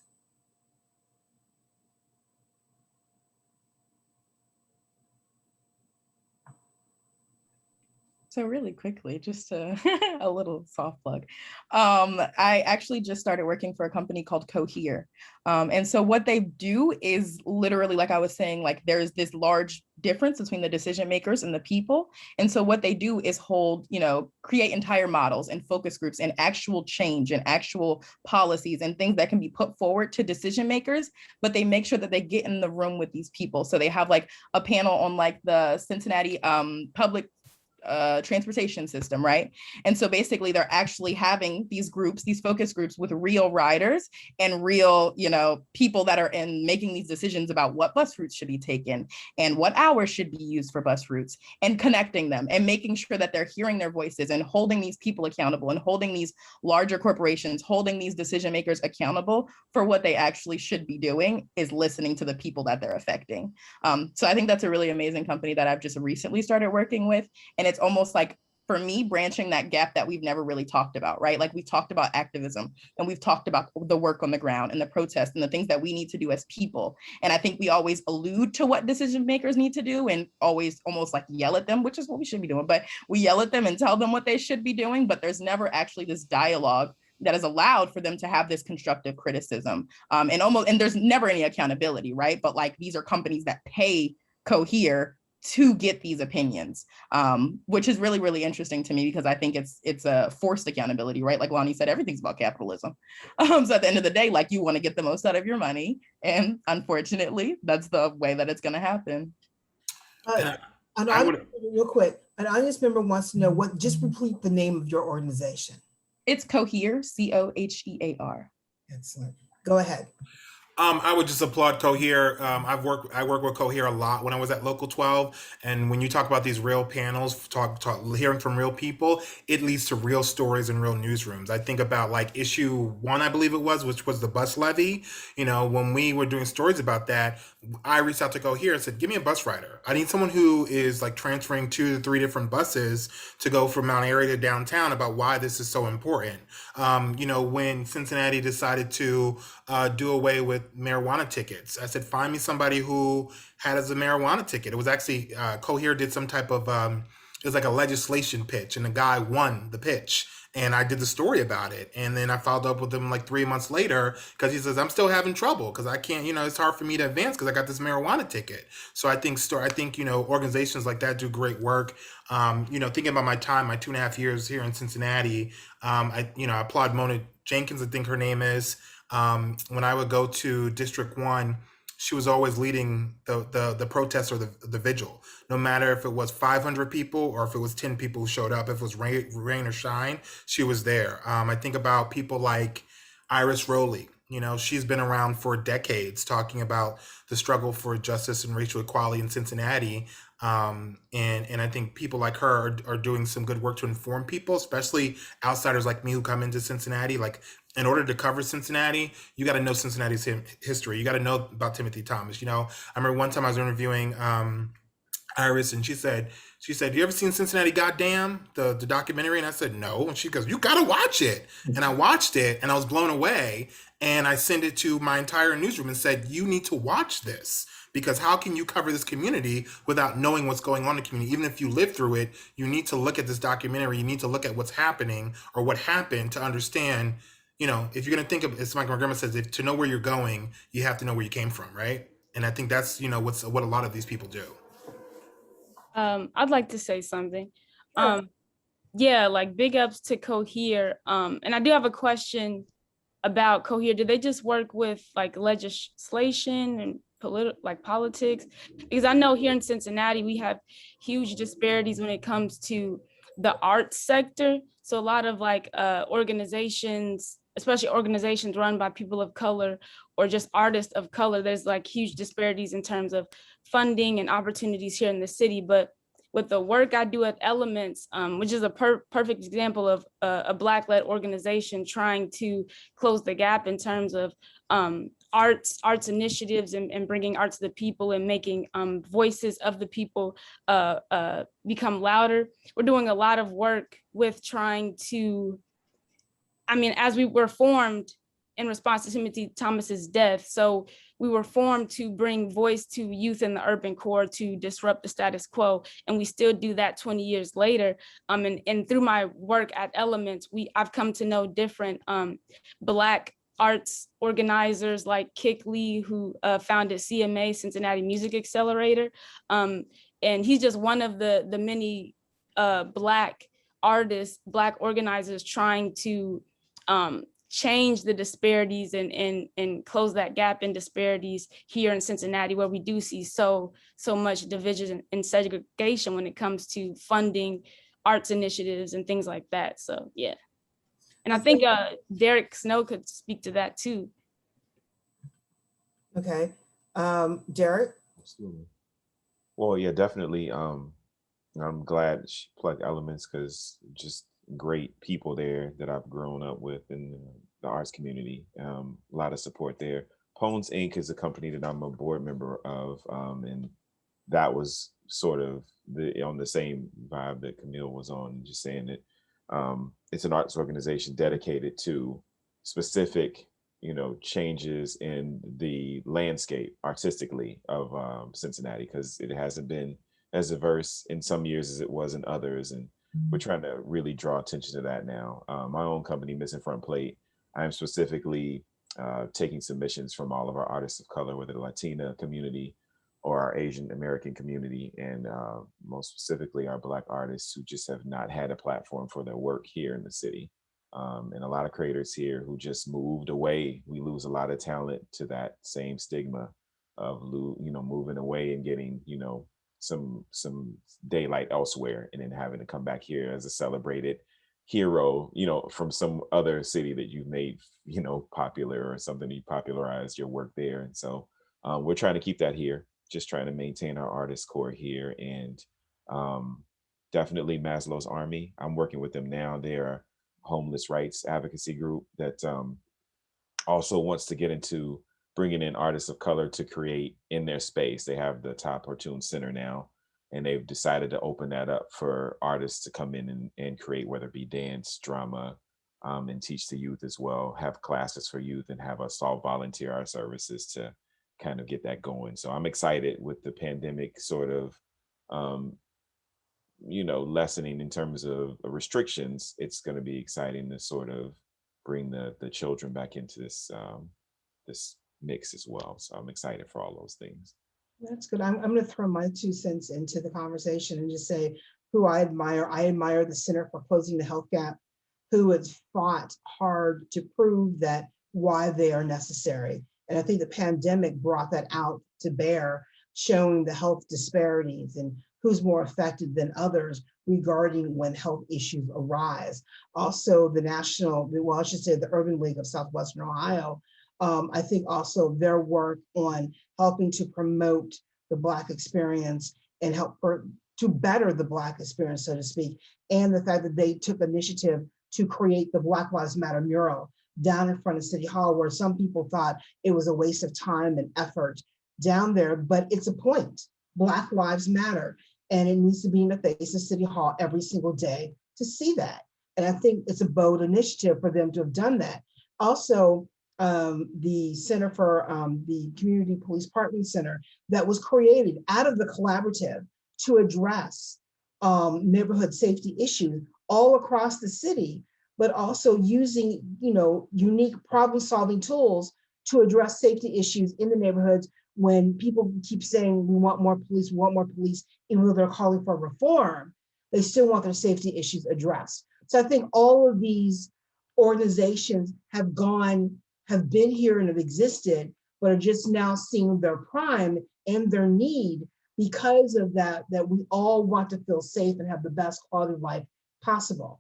So really quickly, just a little soft plug. I actually just started working for a company called Cohere. And so what they do is literally, like I was saying, like there's this large difference between the decision makers and the people. And so what they do is create entire models and focus groups and actual change and actual policies and things that can be put forward to decision makers, but they make sure that they get in the room with these people. So they have like a panel on like the Cincinnati public transportation system, right? And so basically they're actually having these groups, these focus groups with real riders and real, people that are in making these decisions about what bus routes should be taken and what hours should be used for bus routes, and connecting them and making sure that they're hearing their voices and holding these people accountable and holding these larger corporations, holding these decision makers accountable for what they actually should be doing, is listening to the people that they're affecting. So I think that's a really amazing company that I've just recently started working with. And it's almost like, for me, branching that gap that we've never really talked about, right? Like we've talked about activism and we've talked about the work on the ground and the protests and the things that we need to do as people. And I think we always allude to what decision makers need to do and always almost like yell at them, which is what we should be doing, but we yell at them and tell them what they should be doing, but there's never actually this dialogue that is allowed for them to have this constructive criticism. And there's never any accountability, right? But like, these are companies that pay Cohere to get these opinions, which is really, really interesting to me, because I think it's a forced accountability, right? Like Lonnie said, everything's about capitalism. So at the end of the day, like, you want to get the most out of your money. And unfortunately, that's the way that it's going to happen. Real quick, an audience member wants to know just repeat the name of your organization. It's Cohere, COHEAR. Excellent. Go ahead. I would just applaud Cohere. I work with Cohere a lot when I was at Local 12. And when you talk about these real panels, hearing from real people, it leads to real stories and real newsrooms. I think about like issue 1, I believe it was, which was the bus levy. When we were doing stories about that, I reached out to Cohere and said, give me a bus rider. I need someone who is like transferring 2 to 3 different buses to go from Mount Airy to downtown, about why this is so important. When Cincinnati decided to do away with marijuana tickets, I said, find me somebody who has a marijuana ticket. It was actually Cohere did some type of it was like a legislation pitch, and the guy won the pitch, and I did the story about it. And then I followed up with him like 3 months later, because he says, I'm still having trouble because I can't, it's hard for me to advance because I got this marijuana ticket. So I think organizations like that do great work. Thinking about my 2.5 years here in Cincinnati, I applaud Mona Jenkins, I think her name is. When I would go to District 1, she was always leading the protest or the vigil, no matter if it was 500 people or if it was 10 people who showed up. If it was rain or shine, she was there. I think about people like Iris Rowley. She's been around for decades talking about the struggle for justice and racial equality in Cincinnati. And I think people like her are doing some good work to inform people, especially outsiders like me who come into Cincinnati. Like, in order to cover Cincinnati, you got to know Cincinnati's history. You got to know about Timothy Thomas. I remember one time I was interviewing Iris, and she said, you ever seen Cincinnati Goddamn, the documentary? And I said, no. And she goes, you got to watch it. And I watched it, and I was blown away. And I sent it to my entire newsroom and said, you need to watch this, because how can you cover this community without knowing what's going on in the community? Even if you live through it, you need to look at this documentary, you need to look at what's happening or what happened to understand, you know, if you're going to think of, it's like my grandma says, if to know where you're going, you have to know where you came from, right? And I think that's, you know, what a lot of these people do. I'd like to say something. Sure. Yeah, like big ups to Cohere. And I do have a question about Cohere. Do they just work with like legislation and politics? Because I know here in Cincinnati, we have huge disparities when it comes to the arts sector. So a lot of like organizations, especially organizations run by people of color or just artists of color, there's like huge disparities in terms of funding and opportunities here in the city. But with the work I do at Elementz, which is a perfect example of a Black-led organization trying to close the gap in terms of arts initiatives and bringing art to the people and making voices of the people become louder. We're doing a lot of work with trying to, I mean, as we were formed in response to Timothy Thomas's death. So we were formed to bring voice to youth in the urban core to disrupt the status quo. And we still do that 20 years later. And through my work at Elementz, I've come to know different Black arts organizers like Kik Lee, who founded CMA, Cincinnati Music Accelerator. And he's just one of the many Black artists, Black organizers trying to change the disparities and close that gap in disparities here in Cincinnati, where we do see so much division and segregation when it comes to funding arts initiatives and things like that. So yeah. And I think Derek Snow could speak to that too. Okay. Derek? Absolutely. Well, yeah, definitely. I'm glad she plugged Elementz because just great people there that I've grown up with in the arts community. A lot of support there. Pones Inc. is a company that I'm a board member of, and that was sort of on the same vibe that Camille was on, just saying that it's an arts organization dedicated to specific, you know, changes in the landscape artistically of Cincinnati, because it hasn't been as diverse in some years as it was in others, and we're trying to really draw attention to that now. My own company, Missing Front Plate, I am specifically taking submissions from all of our artists of color, whether the Latina community or our Asian American community, and most specifically our Black artists who just have not had a platform for their work here in the city. And a lot of creators here who just moved away. We lose a lot of talent to that same stigma of, you know, moving away and getting, you know, some daylight elsewhere, and then having to come back here as a celebrated hero, you know, from some other city that you've made, you know, popular or something, you popularized your work there. And so we're trying to keep that here, just trying to maintain our artist core here. And definitely Maslow's Army, I'm working with them now. They're a homeless rights advocacy group that also wants to get into bringing in artists of color to create in their space. They have the Top Hortoon Center now, and they've decided to open that up for artists to come in and create, whether it be dance, drama, and teach the youth as well, have classes for youth, and have us all volunteer our services to kind of get that going. So I'm excited with the pandemic sort of, you know, lessening in terms of restrictions. It's going to be exciting to sort of bring the children back into this this mix as well. So I'm excited for all those things. That's good. I'm going to throw my 2 cents into the conversation and just say who I admire. I admire the Center for Closing the Health Gap, who has fought hard to prove that why they are necessary. And I think the pandemic brought that out to bear, showing the health disparities and who's more affected than others regarding when health issues arise. Also, the the Urban League of Southwestern Ohio, I think also their work on helping to promote the Black experience and help to better the Black experience, so to speak, and the fact that they took initiative to create the Black Lives Matter mural down in front of City Hall, where some people thought it was a waste of time and effort down there, but it's a point. Black Lives Matter, and it needs to be in the face of City Hall every single day to see that. And I think it's a bold initiative for them to have done that. Also, the Center for the Community Police Partnering Center that was created out of the collaborative to address neighborhood safety issues all across the city, but also using, unique problem-solving tools to address safety issues in the neighborhoods when people keep saying, we want more police, even though they're calling for reform, they still want their safety issues addressed. So I think all of these organizations have been here and have existed, but are just now seeing their prime and their need because of that we all want to feel safe and have the best quality of life possible.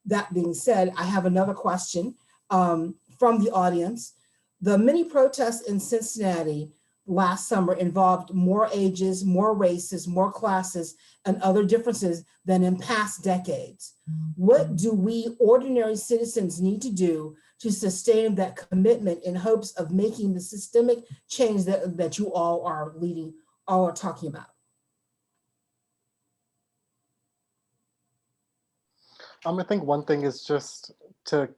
That being said, I have another question from the audience. The many protests in Cincinnati last summer involved more ages, more races, more classes, and other differences than in past decades. What do we ordinary citizens need to do to sustain that commitment in hopes of making the systemic change that you all are talking about? I think one thing is just to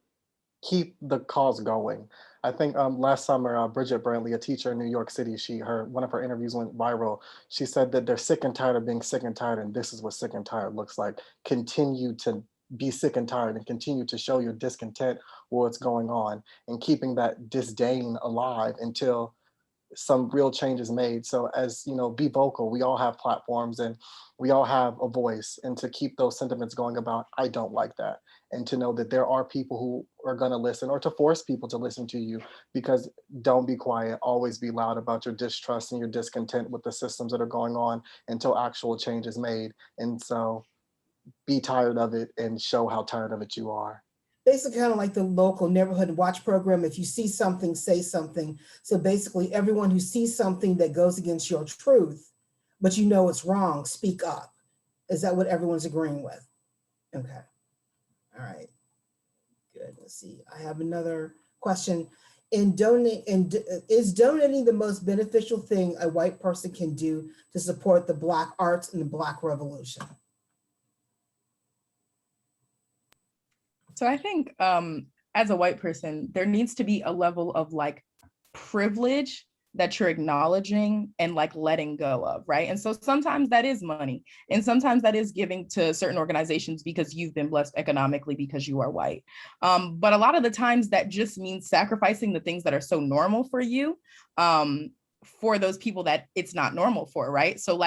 keep the cause going. I think last summer, Bridget Brantley, a teacher in New York City, one of her interviews went viral. She said that they're sick and tired of being sick and tired, and this is what sick and tired looks like. Continue to be sick and tired and continue to show your discontent with what's going on and keeping that disdain alive until some real change is made. So as be vocal. We all have platforms and we all have a voice, and to keep those sentiments going about, I don't like that. And to know that there are people who are going to listen, or to force people to listen to you, because don't be quiet, always be loud about your distrust and your discontent with the systems that are going on until actual change is made. And so be tired of it and show how tired of it you are. Basically, kind of like the local neighborhood watch program. If you see something, say something. So basically, everyone who sees something that goes against your truth, but it's wrong, speak up. Is that what everyone's agreeing with? Okay. All right. Good. Let's see. I have another question. Is donating the most beneficial thing a white person can do to support the Black arts and the Black revolution? So I think as a white person, there needs to be a level of privilege that you're acknowledging and letting go of, right? And so sometimes that is money, and sometimes that is giving to certain organizations because you've been blessed economically because you are white. But a lot of the times that just means sacrificing the things that are so normal for you for those people that it's not normal for, right? So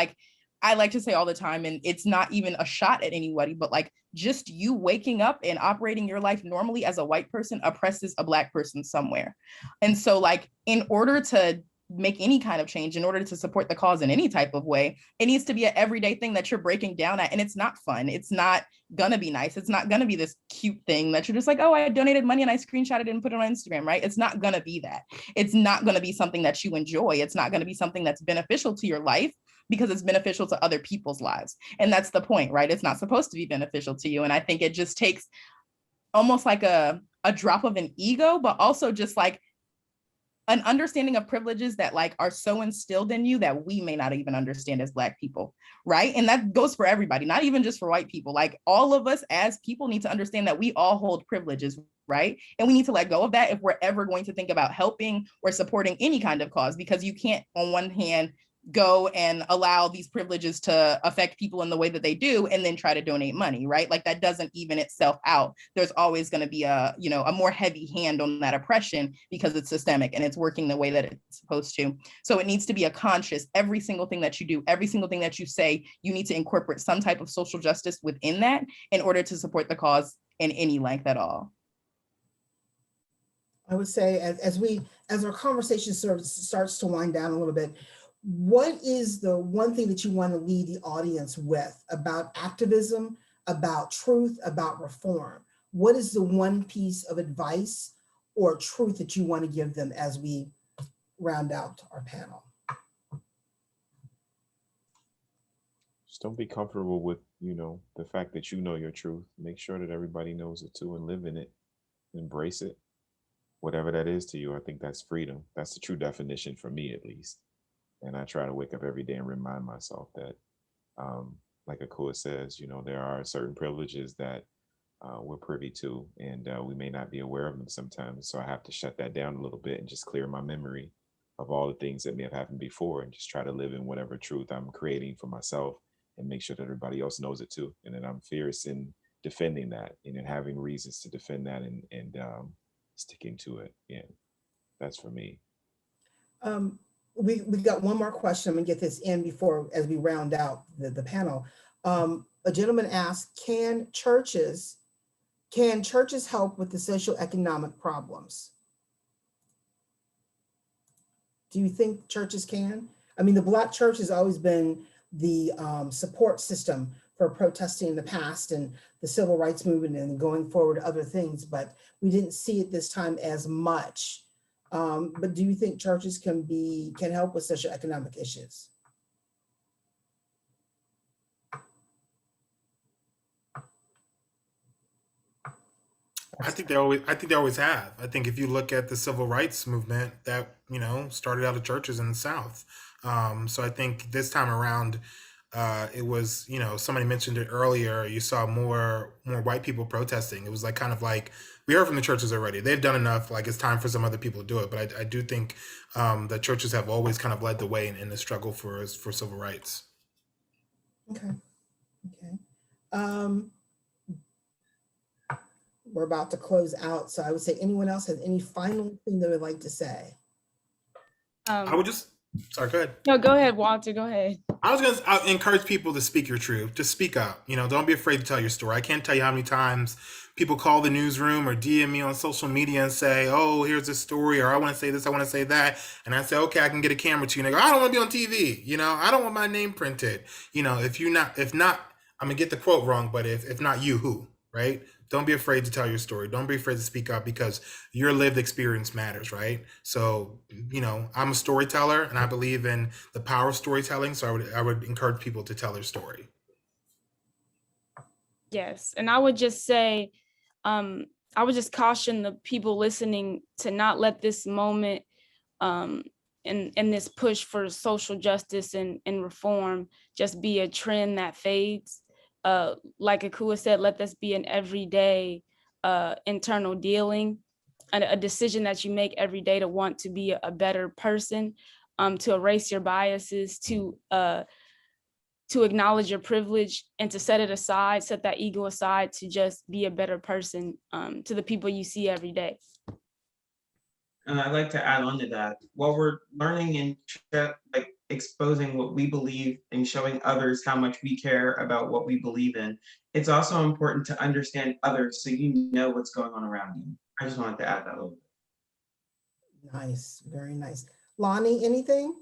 I like to say all the time, and it's not even a shot at anybody, but just you waking up and operating your life normally as a white person oppresses a Black person somewhere. And so in order to make any kind of change, in order to support the cause in any type of way, it needs to be an everyday thing that you're breaking down at. And it's not fun. It's not gonna be nice. It's not gonna be this cute thing that you're just oh, I donated money and I screenshotted it and put it on Instagram, right? It's not gonna be that. It's not gonna be something that you enjoy. It's not gonna be something that's beneficial to your life, because it's beneficial to other people's lives. And that's the point, right? It's not supposed to be beneficial to you. And I think it just takes almost a drop of an ego, but also just an understanding of privileges that are so instilled in you that we may not even understand as Black people, right? And that goes for everybody, not even just for white people. All of us as people need to understand that we all hold privileges, right? And we need to let go of that if we're ever going to think about helping or supporting any kind of cause, because you can't on one hand go and allow these privileges to affect people in the way that they do and then try to donate money, right? That doesn't even itself out. There's always going to be a more heavy hand on that oppression because it's systemic and it's working the way that it's supposed to. So it needs to be a conscious, every single thing that you do, every single thing that you say, you need to incorporate some type of social justice within that in order to support the cause in any length at all. I would say as our conversation starts to wind down a little bit, what is the one thing that you want to leave the audience with about activism, about truth, about reform? What is the one piece of advice or truth that you want to give them as we round out our panel? Just don't be comfortable with, the fact that your truth. Make sure that everybody knows it too and live in it. Embrace it. Whatever that is to you, I think that's freedom. That's the true definition for me, at least. And I try to wake up every day and remind myself that, like Akua says, there are certain privileges that we're privy to, and we may not be aware of them sometimes. So I have to shut that down a little bit and just clear my memory of all the things that may have happened before, and just try to live in whatever truth I'm creating for myself, and make sure that everybody else knows it too. And then I'm fierce in defending that, and then having reasons to defend that, and sticking to it. Yeah, that's for me. We got one more question. I'm gonna get this in before, as we round out the panel. A gentleman asked, can churches help with the socioeconomic problems? Do you think churches can? I mean, the Black church has always been the support system for protesting in the past and the civil rights movement and going forward other things, but we didn't see it this time as much. But do you think churches can help with socioeconomic issues? I think they always have. I think if you look at the civil rights movement, that started out of churches in the South. So I think this time around, it was, somebody mentioned it earlier. You saw more white people protesting. It was like kind of like, we heard from the churches already. They've done enough. Like, it's time for some other people to do it. But I do think that churches have always kind of led the way in the struggle for civil rights. Okay. We're about to close out, so I would say, anyone else has any final thing they would like to say? I would just, sorry, go ahead. No, go ahead, Walter, go ahead. I encourage people to speak your truth. Just speak up. Don't be afraid to tell your story. I can't tell you how many times people call the newsroom or DM me on social media and say, oh, here's this story, or I want to say this, I want to say that. And I say, okay, I can get a camera to you. And they go, I don't want to be on TV. I don't want my name printed. If not, I'm going to get the quote wrong, but if not you, who, right? Don't be afraid to tell your story. Don't be afraid to speak up, because your lived experience matters, right? So, I'm a storyteller, and I believe in the power of storytelling. So I would encourage people to tell their story. Yes, and I would just say, I would just caution the people listening to not let this moment and this push for social justice and reform just be a trend that fades. Like Akua said, let this be an everyday internal dealing, a decision that you make every day to want to be a better person, to erase your biases, to acknowledge your privilege, and to set it aside, set that ego aside, to just be a better person to the people you see every day. And I'd like to add on to that. While we're learning and exposing what we believe and showing others how much we care about what we believe in, it's also important to understand others so you know what's going on around you. I just wanted to add that a little bit. Nice, very nice. Lonnie, anything?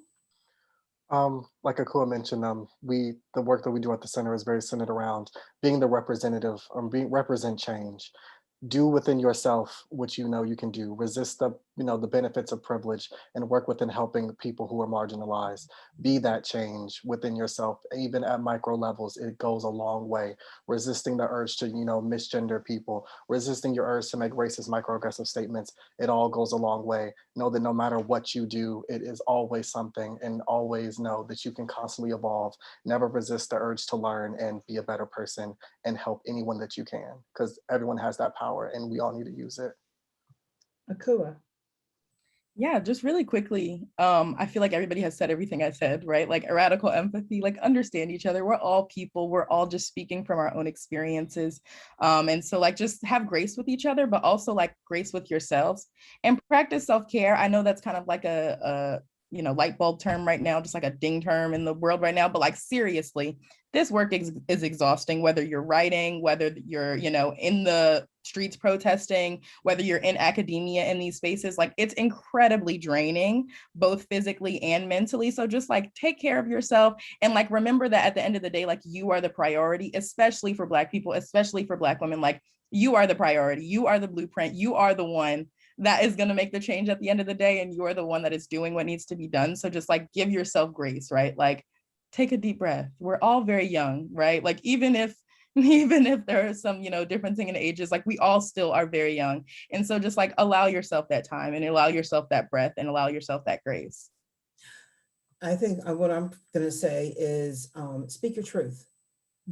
Like Akua mentioned, the work that we do at the center is very centered around being the representative, represent change. Do within yourself what you know you can do. Resist the benefits of privilege, and work within helping people who are marginalized. Be that change within yourself, even at micro levels. It goes a long way. Resisting the urge to misgender people, resisting your urge to make racist, microaggressive statements. It all goes a long way. Know that no matter what you do, it is always something, and always know that you can constantly evolve. Never resist the urge to learn and be a better person and help anyone that you can, because everyone has that power and we all need to use it. Akua. Yeah, just really quickly, I feel like everybody has said everything I said, right? Like a radical empathy, like understand each other. We're all people. We're all just speaking from our own experiences. And so like just have grace with each other, but also like grace with yourselves, and practice self-care. I know that's kind of like a light bulb term right now, just like a ding term in the world right now, but like seriously, this work is exhausting, whether you're writing, whether you're, in the streets protesting, whether you're in academia in these spaces, like it's incredibly draining, both physically and mentally. So just like take care of yourself, and like remember that at the end of the day, like you are the priority, especially for Black people, especially for Black women. Like you are the priority, you are the blueprint, you are the one that is going to make the change at the end of the day, and you're the one that is doing what needs to be done. So just like give yourself grace, right? Like take a deep breath. We're all very young, right? Like even if there are some, differencing in ages, like we all still are very young. And so just like allow yourself that time, and allow yourself that breath, and allow yourself that grace. I think what I'm going to say is speak your truth.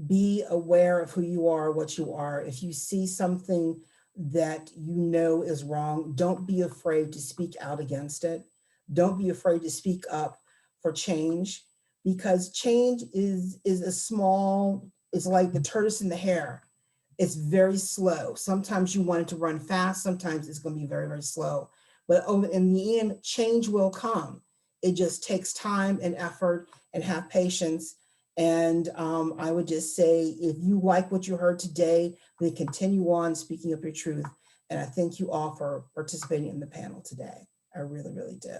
be aware of who you are, what you are. If you see something that you know is wrong, don't be afraid to speak out against it. Don't be afraid to speak up for change, because change is like the tortoise and the hare. It's very slow. Sometimes you want it to run fast. Sometimes it's going to be very, very slow. But in the end, change will come. It just takes time and effort, and have patience. And I would just say, if you like what you heard today, then continue on speaking up your truth. And I thank you all for participating in the panel today. I really, really do.